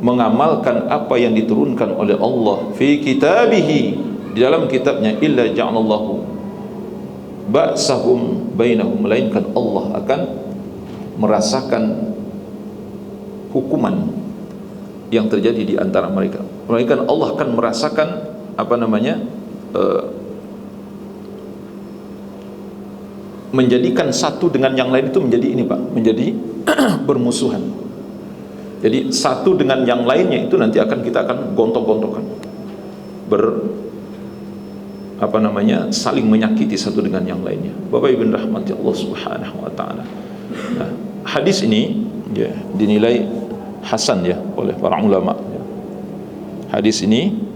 mengamalkan apa yang diturunkan oleh Allah fi kitabihi, di dalam kitabnya, illa ja'alallahu ba'sahum bainahum, melainkan Allah akan merasakan hukuman yang terjadi di antara mereka. Melainkan Allah akan merasakan menjadikan satu dengan yang lain itu menjadi ini Pak, menjadi bermusuhan. Jadi satu dengan yang lainnya itu nanti kita akan gontok-gontokan, saling menyakiti satu dengan yang lainnya. Bapak Ibu rahmati Allah Subhanahu wa taala. Nah, hadis ini ya dinilai hasan ya oleh para ulama. Hadis ini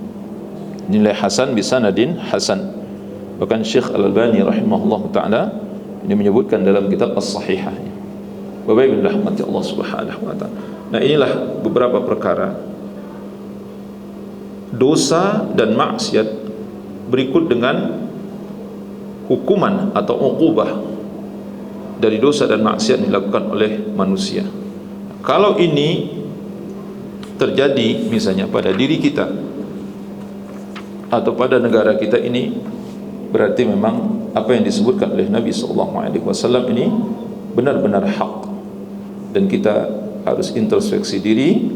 nilai hasan bisanadin hasan. Bahkan Syekh Al-Albani rahimahullah ta'ala ini menyebutkan dalam kitab As-Sahihah. Bapak Ibu rahmati Allah Subhanahu wa ta'ala. Nah, inilah beberapa perkara dosa dan maksiat berikut dengan hukuman atau uqubah dari dosa dan maksiat yang dilakukan oleh manusia. Kalau ini terjadi misalnya pada diri kita atau pada negara kita ini, berarti memang apa yang disebutkan oleh Nabi SAW ini benar-benar hak, dan kita harus introspeksi diri,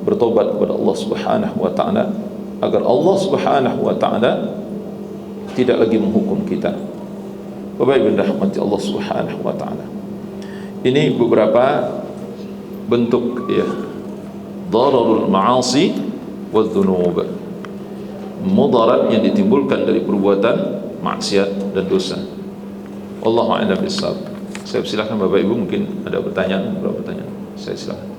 bertobat kepada Allah Subhanahu wa taala agar Allah Subhanahu wa taala tidak lagi menghukum kita. Bapak Ibu rahmati Allah Subhanahu wa taala. Ini beberapa bentuk ya dararul ma'asi wadz-dzunub, mudarat yang ditimbulkan dari perbuatan maksiat dan dosa. Wallahu a'lam bishawab. Saya silakan Bapak Ibu, mungkin ada pertanyaan, beberapa pertanyaan. Saya silakan.